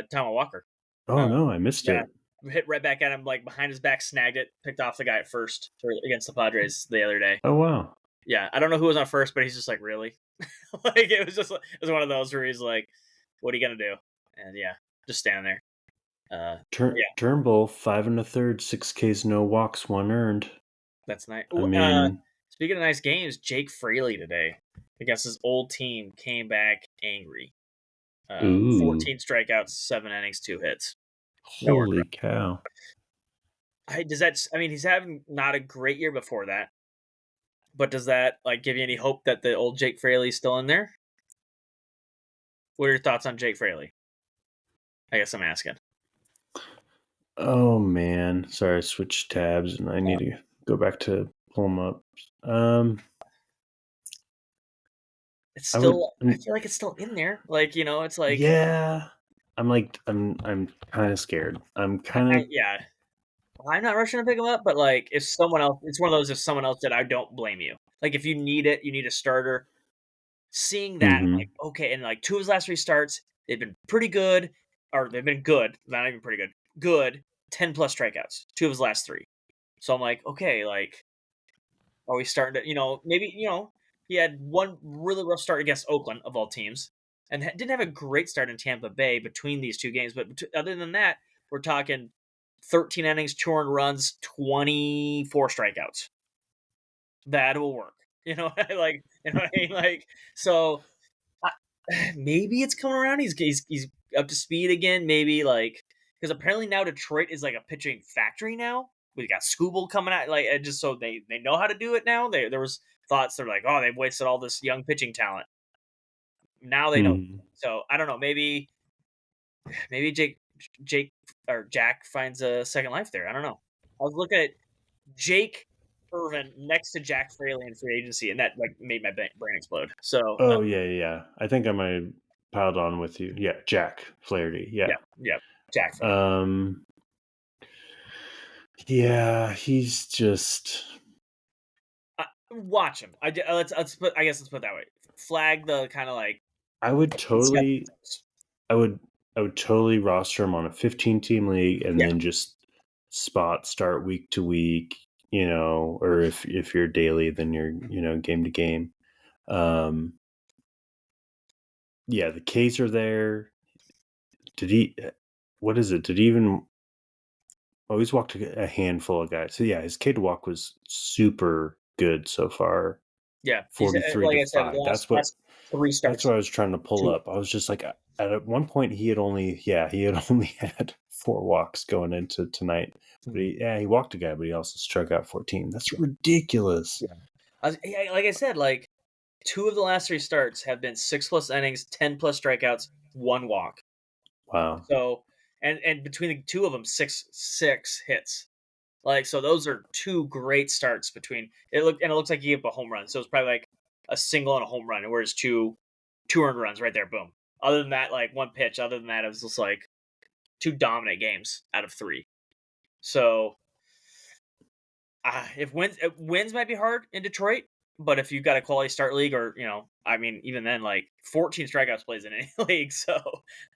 Tama Walker. Oh no, I missed Yeah, it. hit right back at him, like behind his back, snagged it, picked off the guy at first against the Padres the other day. Oh wow. Yeah, I don't know who was on first, but he's just like, really? Like it was one of those where he's like, what are you gonna do? And yeah, just standing there. Yeah, Turnbull 5 1/3, 6 Ks, no walks, one earned. that's nice. I Ooh, mean, speaking of nice games, Jake Fraley today against his old team came back angry. ooh, 14 strikeouts, 7 innings, 2 hits. No earned holy cow! does that? I mean, he's having not a great year before that, but does that like give you any hope that the old Jake Fraley's still in there? What are your thoughts on Jake Fraley? I guess I'm asking. Oh man, sorry, I switched tabs and I need to go back to pull them up. Um, It's I would, still. I feel like it's still in there. Like it's like yeah. I'm kind of scared. I'm kind of, yeah. I'm not rushing to pick him up, but like if someone else, it's one of those. If someone else did, I don't blame you. Like if you need it, you need a starter. Seeing that, I'm like, mm-hmm. okay, and like two of his last three starts, they've been pretty good, or they've been good, not even pretty good, good, 10+ strikeouts, two of his last three. So I'm like, okay, like, are we starting to, maybe, he had one really rough start against Oakland, of all teams, and didn't have a great start in Tampa Bay between these two games. But other than that, we're talking 13 innings, 2 runs, 24 strikeouts. That will work. Like, what I mean? Like, so maybe it's coming around. He's up to speed again. Maybe like because apparently now Detroit is like a pitching factory now. We got Scooble coming out, like just so they know how to do it now. There was thoughts they're like, oh, they've wasted all this young pitching talent. Now they know. Mm-hmm. So I don't know. Maybe Jake or Jack finds a second life there. I don't know. I was looking at Jake Irvin next to Jack Fraley in free agency, and that like made my brain explode. So Oh yeah, yeah, yeah. I think I might have piled on with you. Yeah, Jack Flaherty. Yeah. yeah, Jack Fraley. Um. Yeah, he's just. Watch him. Let's put. I guess let's put it that way. Flag the kind of like I would he's got the totally. tools. I would. I would totally roster him on a 15-team league and Yeah. then just spot start week to week. Or if you're daily, then you're game to game. Um. Yeah, the K's are there. Did he? What is it? Did he even? Oh, he's walked a handful of guys. So yeah, his K to walk was super good so far. Yeah, he's 43 like to I said, the 5. last three That's starts. what I was trying to pull Two. up. I was just like, at one point he had only had 4 walks going into tonight. But he walked a guy, but he also struck out 14. That's ridiculous. Yeah. Like I said, like two of the last three starts have been 6+ innings, 10+ strikeouts, 1 walk. Wow. So and between the two of them, six hits. Like, so those are two great starts between it looks like he gave up a home run. So it's probably like a single and a home run, and whereas two earned runs right there, boom. Other than that, like one pitch, other than that, it was just like two dominant games out of three. So if wins might be hard in Detroit, but if you've got a quality start league, or I mean, even then, like 14 strikeouts plays in any league. So,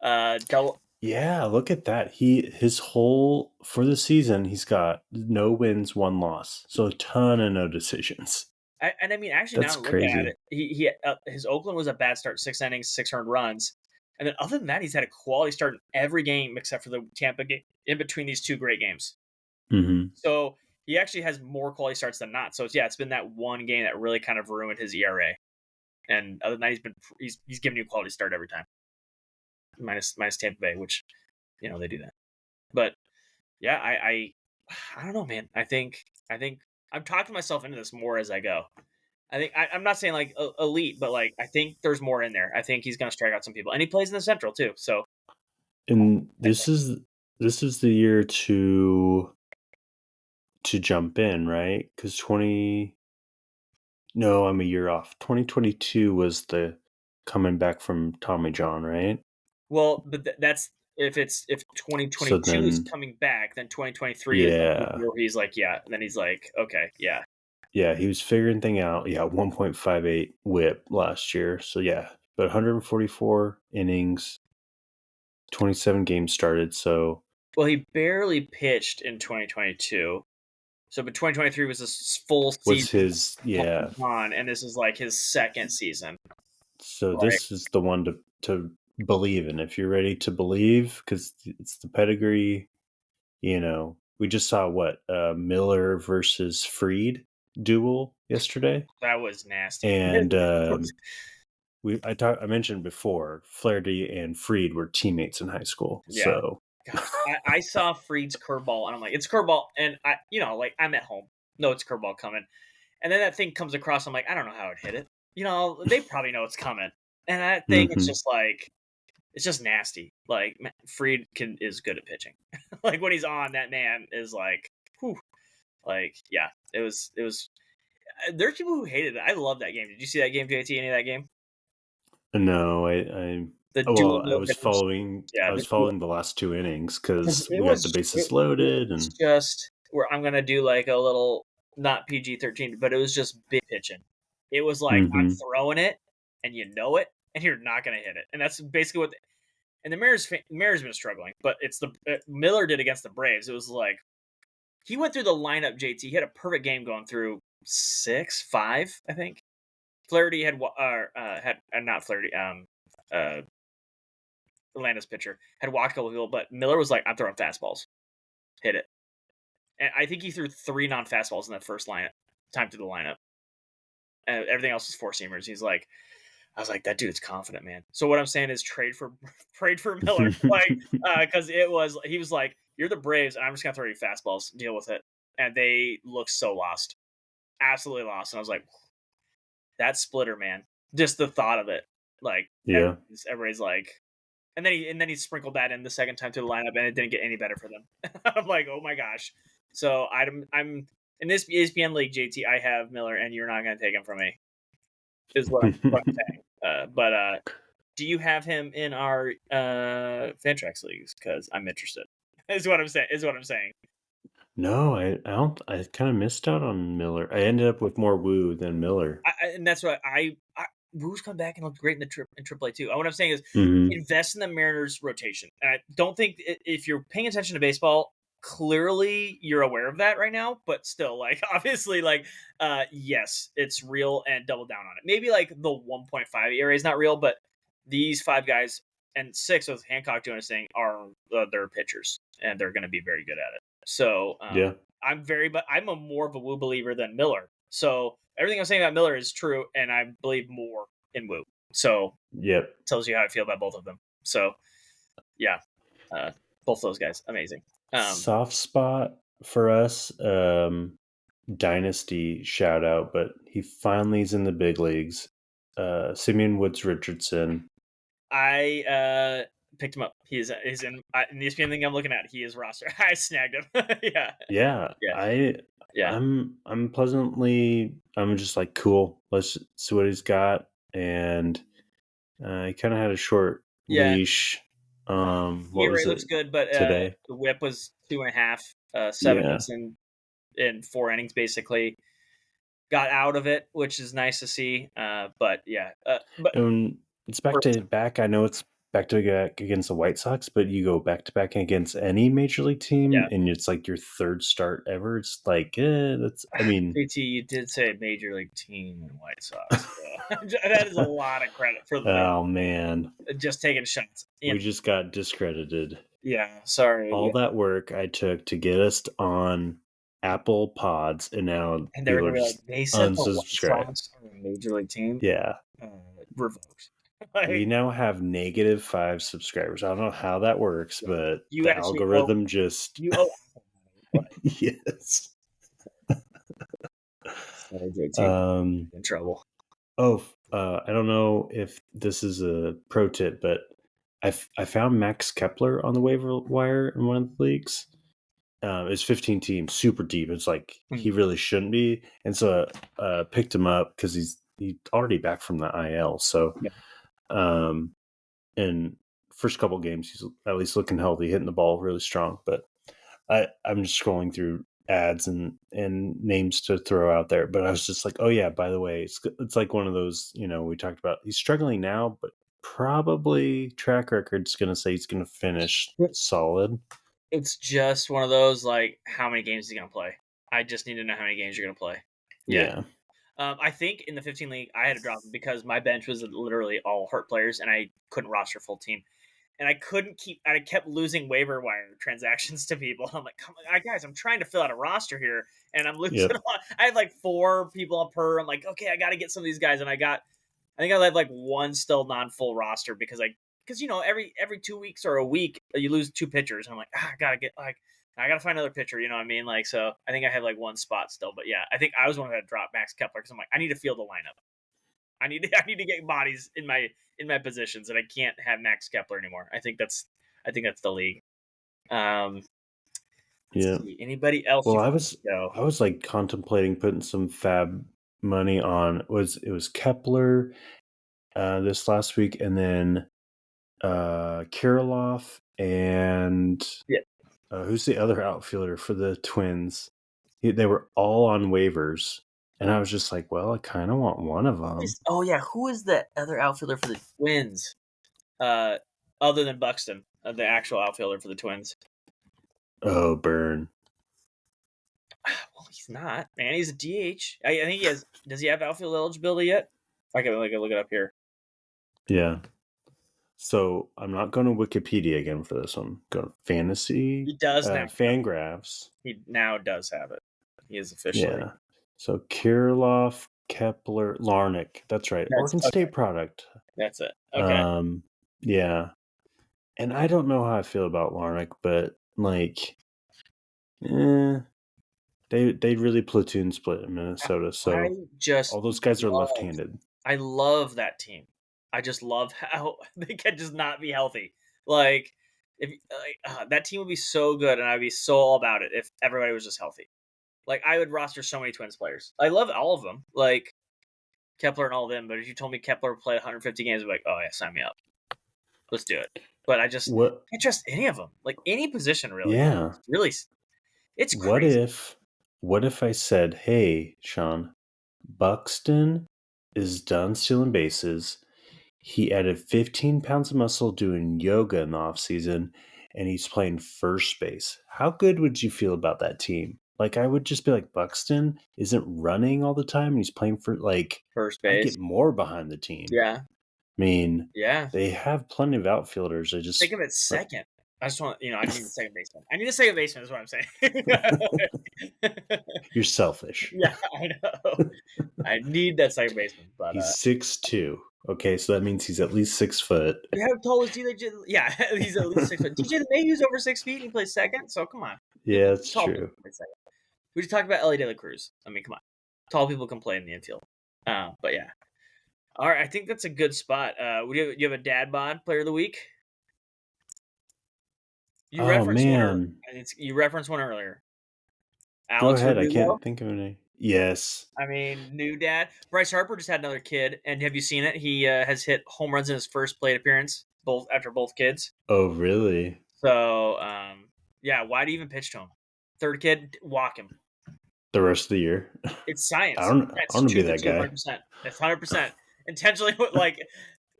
double. Yeah, look at that. His whole for the season, he's got no wins, one loss. So a ton of no decisions. And I mean, actually, now That's I'm looking at it, crazy. his Oakland was a bad start, 6 innings, 6 earned runs, and then other than that, he's had a quality start in every game except for the Tampa game in between these two great games. Hmm. So he actually has more quality starts than not. So it's been that one game that really kind of ruined his ERA. And other than that, he's giving you a quality start every time. Minus Tampa Bay, which they do that. But yeah, I don't know, man. I think I'm talking myself into this more as I go. I think I'm not saying like elite, but like I think there's more in there. I think he's going to strike out some people, and he plays in the Central too. So And I this is the year to jump in, right? Because 20. No, I'm a year off. 2022 was the coming back from Tommy John, right? well, but that's if So 2022 is then, coming back, then 2023 is like the yeah, year where he's like, yeah, and then he's like, okay, yeah. yeah, he was figuring thing out. Yeah, 1.58 WHIP last year. So yeah, but 144 innings, 27 games started. So Well, he barely pitched in 2022. So, but 2023 was this full was season his yeah. on, and this is like his second season, So right? this is the one to believe in if you're ready to believe, because it's the pedigree. We just saw what Miller versus Freed duel yesterday, That was nasty. and I mentioned before Flaherty and Freed were teammates in high school, Yeah. so Gosh, I saw Freed's curveball, and I'm like, it's curveball, and like I'm at home, no, it's curveball coming, and then that thing comes across. I'm like, I don't know how it hit it. They probably know it's coming, and that thing, it's hmm. just like, it's just nasty. Like Freed is good at pitching. Like when he's on, that man is like, whew. Like yeah, it was. There's people who hated it. I love that game. Did you see that game, JT? Any of that game? No, I The well, dual I no was hitters. following Yeah, I was following the last two innings because it we got the was bases loaded was and just where I'm gonna do like a little not PG-13, but it was just big pitching. It was like I'm hmm. throwing it, and you know it, and you're not gonna hit it, and that's basically what. And the Mariners been struggling, but it's the Miller did against the Braves. It was like he went through the lineup. JT, he had a perfect game going through 6-5, I think. Flaherty had not Flaherty. Uh, Atlanta's pitcher had walked a couple people, but Miller was like, "I'm throwing fastballs, hit it." And I think he threw 3 non-fastballs in that first time through the lineup. And everything else was four seamers. I was like, that dude's confident, man. So what I'm saying is trade for trade for Miller, like, because he was like, you're the Braves, and I'm just gonna throw you fastballs, deal with it. And they looked so lost, absolutely lost. And I was like, that splitter, man. Just the thought of it, like Yeah. everybody's like, and then he sprinkled that in the second time to the lineup, and it didn't get any better for them. I'm like, oh my gosh. So I'm in this ESPN league, JT. I have Miller, and you're not going to take him from me. Is what I'm saying. But do you have him in our Fantrax leagues? Because I'm interested. Is what I'm saying. Is what I'm saying. No, I don't. I kind of missed out on Miller. I ended up with more Woo than Miller. And that's what Woo's come back and looked great in in AAA too. What I'm saying is Hmm. invest in the Mariners rotation. And I don't think if you're paying attention to baseball, clearly you're aware of that right now. But still, like obviously, like yes, it's real, and double down on it. Maybe like the 1.5 ERA is not real, but these 5 guys and 6 with Hancock doing his thing are their pitchers, and they're going to be very good at it. So Yeah. but I'm a more of a Woo believer than Miller. So everything I'm saying about Miller is true, and I believe more in Woo. So Yep. tells you how I feel about both of them. So yeah, uh, both those guys, amazing. Soft spot for us. Dynasty shout out, but he finally is in the big leagues. Simeon Woods Richardson. I picked him up. He's in the ESPN thing I'm looking at. He is roster. I snagged him. Yeah, Yeah, yeah, yeah, I'm just like, cool. Let's see what he's got, and he kind of had a short yeah. leash. What Year was rate looks it good, but today? the whip was 2.5, 7 hits Yeah, in 4 innings basically. Got out of it, which is nice to see. But yeah, but and it's back first, to back. I know it's back to back against the White Sox, but you go back to back against any major league team, yeah. and it's like your third start ever. It's like, that's. I mean, JT, you did say major league team and White Sox. That is a lot of credit for the oh man, just taking shots. we just got discredited. Yeah, sorry. All that work I took to get us on Apple Pods, and now And they're people gonna are be like, just they said the White unsubscribe. Sox are a major league team. Yeah, Uh, Revoked. we Like, now have -5 subscribers. I don't know how that works, yeah. but You the actually owe algorithm just you owe like, yes. sorry, JT, Um. in trouble. Oh, I don't know if this is a pro tip, but I found Max Kepler on the waiver wire in one of the leagues. It's 15 teams, super deep. It's like Hmm. he really shouldn't be, and so picked him up because he's already back from the IL. So, Yeah. in first couple games, he's at least looking healthy, hitting the ball really strong. But I'm just scrolling through ads and names to throw out there, but I was just like, oh yeah, by the way, it's like one of those, we talked about. He's struggling now, but probably track record's going to say he's going to finish solid. It's just one of those like, how many games is he gonna play? I just need to know how many games you're gonna play. Yeah. Yeah. I think in the 15 league, I had to drop him because my bench was literally all hurt players, and I couldn't roster full team. And I couldn't keep. I kept losing waiver wire transactions to people. I'm like, come on, guys, I'm trying to fill out a roster here, and I'm losing. Yep. I had like 4 people per. I'm like, okay, I got to get some of these guys, and I think I had like 1 still non-full roster because every 2 weeks or a week you lose 2 pitchers. And I'm like, I gotta find another pitcher. You know what I mean? Like, so I think I have like 1 spot still, but yeah, I think I was one that dropped Max Kepler because I'm like, I need to field the lineup. I need to get bodies in my positions, and I can't have Max Kepler anymore. I think that's the league. Um, Yeah. let's see. Anybody else Well, you I want was to go? I was like contemplating putting some fab money on it was Kepler this last week, and then Kirilloff, and Yeah. who's the other outfielder for the Twins? They were all on waivers, and I was just like, well, I kind of want one of them. Oh yeah, who is the other outfielder for the Twins? Other than Buxton, the actual outfielder for the Twins. Oh, Burn. Well, he's not, man. He's a DH. I think he has. Does he have outfield eligibility yet? I can look it up here. Yeah. So I'm not going to Wikipedia again for this one. Go to Fantasy. He does now. Fangraphs. He now does have it. He is officially. Yeah. So Kirilloff, Kepler, Larnick. That's right. Oregon State product. That's it. Okay. Yeah. And I don't know how I feel about Larnick, but like, they really platoon split in Minnesota. So all those guys are left-handed. I love that team. I just love how they can just not be healthy. Like, that team would be so good, and I'd be so all about it if everybody was just healthy. Like, I would roster so many Twins players. I love all of them, like Kepler and all of them. But if you told me Kepler played 150 games, I'd be like, oh yeah, sign me up. Let's do it. But I just can't trust any of them. Like, any position, really. Yeah. Really, it's crazy. What if I said, hey, Sean, Buxton is done stealing bases. He added 15 pounds of muscle doing yoga in the off season, and he's playing first base. How good would you feel about that team? Like, I would just be like, Buxton isn't running all the time, and he's playing for, like, First I base. get more behind the team. Yeah. I mean, Yeah. they have plenty of outfielders. I just think of it second. I just want, I need a second baseman. I need a second baseman is what I'm saying. You're selfish. Yeah, I know. I need that second baseman, but he's 6'2". Okay, so that means he's at least 6 foot. how tall is DJ? Yeah, he's at least 6 foot. DJ LeMahieu's over 6 feet and he plays second, so come on. Yeah, that's true. We just talked about Ellie De La Cruz. I mean, come on. Tall people can play in the infield. But yeah. All right, I think that's a good spot. You have a Dad Bod Player of the Week? You Oh referenced one man. you referenced one earlier. Go Alex ahead. I Verdugo. can't think of any. Yes. I mean, new dad. Bryce Harper just had another kid, and have you seen it? He has hit home runs in his first plate appearance, both after both kids. Oh, really? So, yeah, why do you even pitch to him? Third kid, walk him. The rest of the year? It's I science. don't. I That's want to be to that two hundred guy. percent. That's 100% intentionally. Like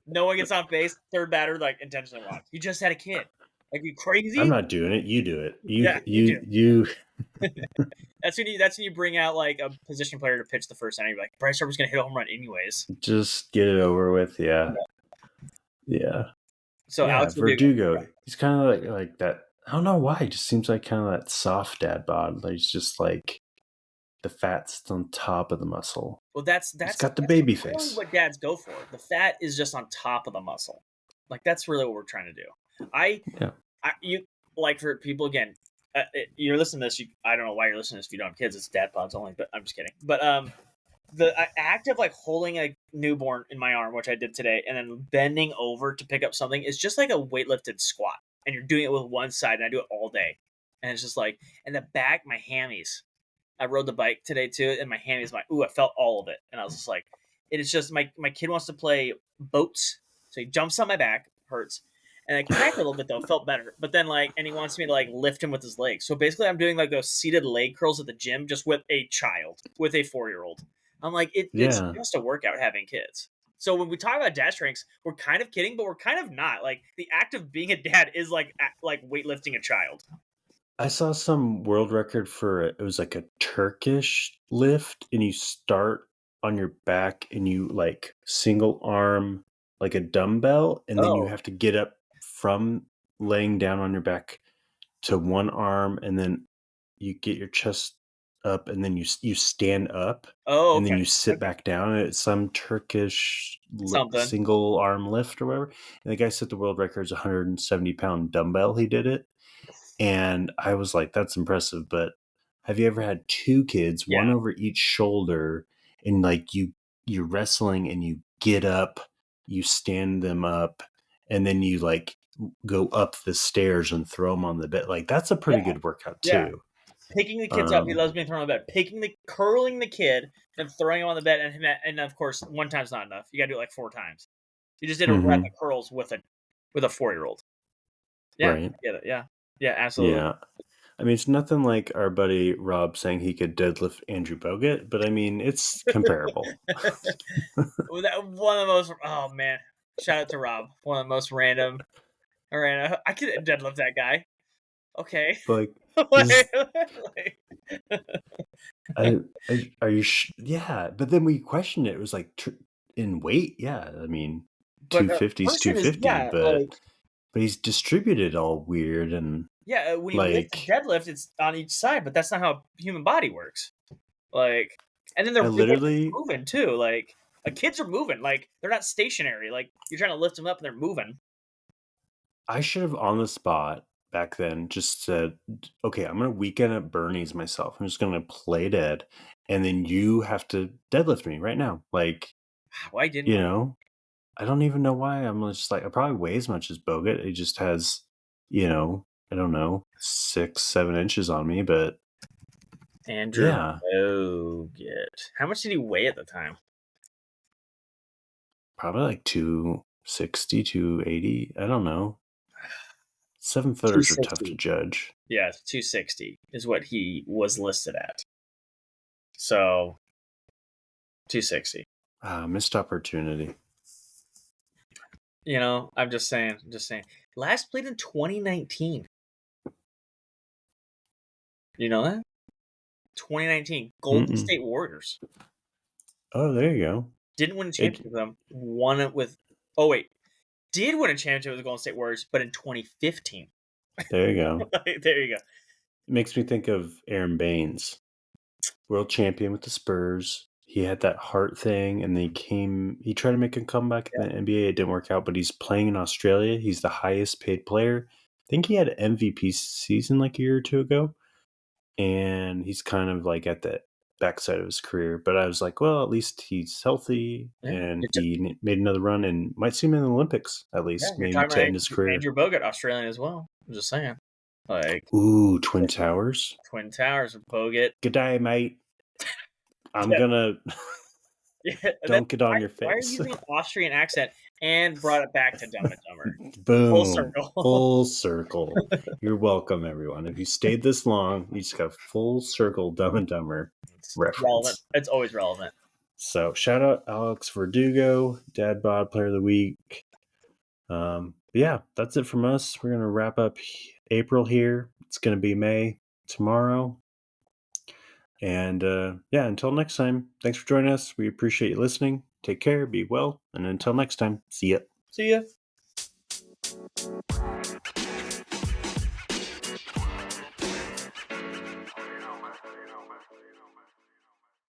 no one gets off base. Third batter, like intentionally walk. You just had a kid. Like you I'm crazy? not doing it. You do it. Yeah, You. you do. You. That's when you bring out like a position player to pitch the first inning. You're like Bryce Harper's gonna hit a home run anyways. Just get it over with. Yeah. Yeah. So Yeah. Alex Verdugo. Verdugo. He's kind of like that. I don't know why. He just seems like kind of that soft dad bod. Like he's just like the fat's on top of the muscle. Well, that's He's that's got the that's baby really face. what dads go for. The fat is just on top of the muscle. Like that's really what we're trying to do. Yeah. You like for people again. You're listening to this. I don't know why you're listening to this if you don't have kids. It's dad pods only. But I'm just kidding. But the act of like holding a newborn in my arm, which I did today, and then bending over to pick up something is just like a weightlifted squat, and you're doing it with one side, and I do it all day, and it's just like, and the back, my hammies. I rode the bike today too, and my hammies, I felt all of it, and I was just like, it is just my kid wants to play boats, so he jumps on my back, hurts. And I cracked a little bit though, felt better. But then and he wants me to like lift him with his legs. So basically, I'm doing like those seated leg curls at the gym, just with a child, with a 4-year-old. I'm like, it's Yeah. just a workout having kids. So when we talk about dad strengths, we're kind of kidding, but we're kind of not. Like the act of being a dad is like weightlifting a child. I saw some world record for it was like a Turkish lift, and you start on your back and you like single arm like a dumbbell, and then you Oh, have to get up from laying down on your back to one arm, and then you get your chest up, and then you stand up, and okay, then you sit okay, back down. And it's some Turkish something. single arm lift or whatever. And the guy set the world record as 170-pound dumbbell. He did it. And I was like, that's impressive. But have you ever had two kids, Yeah, one over each shoulder, and like you're wrestling and you get up, you stand them up, and then you like go up the stairs and throw them on the bed? Like that's a pretty yeah, good workout yeah. too. Picking the kids up, he Um, loves being thrown on the bed. Curling the kid, then throwing him on the bed, and of course, one time's not enough. You got to do it like 4 times. You just did a rep mhm, of curls with a 4-year-old. Yeah, right. I get it. Yeah, yeah, absolutely. Yeah. I mean, it's nothing like our buddy Rob saying he could deadlift Andrew Bogut, but I mean, it's comparable. One of the most. Oh man, shout out to Rob. One of the most random. I could deadlift that guy. Okay. Like, Like- this are you? Yeah, but then we questioned it. It was like in weight. Yeah, I mean, but two fifties, two person is fifty, like but he's distributed all weird and yeah. When you lift a like deadlift, it's on each side, but that's not how a human body works. Like, and then I they're literally moving too. Like, kids are moving. Like, they're not stationary. Like, you're trying to lift them up and they're moving. I should have on the spot back then just said, okay, I'm gonna weekend at Bernie's myself. I'm just gonna play dead, and then you have to deadlift me right now. Like, Why didn't you we? know, I don't even know why. I'm just like, I probably weigh as much as Bogut. He just has, I don't know, 6, 7 inches on me, but Andrew yeah, Bogut. How much did he weigh at the time? probably like 260, 280. I don't know. 7-footers are tough to 260. judge. Yeah, 260 is what he was listed at. So 260. Missed opportunity. I'm just saying. Last played in 2019. You know that? 2019. Golden Mm-mm. State Warriors. Oh, there you go. Didn't win a It, championship with them. Won it with. Oh, wait. Did win a championship with the Golden State Warriors, but in 2015. there you go. There you go. It makes me think of Aaron Baines, world champion with the Spurs. He had that heart thing, and then he tried to make a comeback in the NBA. It didn't work out, but he's playing in Australia. He's the highest paid player. I think he had an MVP season like a year or two ago, and he's kind of like at the backside of his career. But I was like, well, at least he's healthy, Yeah. and he made another run, and might see him in the Olympics at Yeah, least, you're maybe talking to about end his career. Andrew Bogut, Australian as well. I'm just saying. Like Ooh, Twin Towers. Twin Towers with Bogut. Good day, mate. I'm Yeah, gonna yeah. don't get on your Why are you face. using an Austrian accent and brought it back to Dumb and Dumber? Full Boom. circle. Full circle. You're welcome, everyone. If you stayed this long, you just got full circle Dumb and Dumber It's relevant. reference. It's always relevant. So shout out Alex Verdugo, Dad Bod Player of the Week. But yeah, that's it from us. We're gonna wrap up April here. It's gonna be May tomorrow. And yeah, until next time, thanks for joining us. We appreciate you listening. Take care, be well, and until next time, see ya. See ya.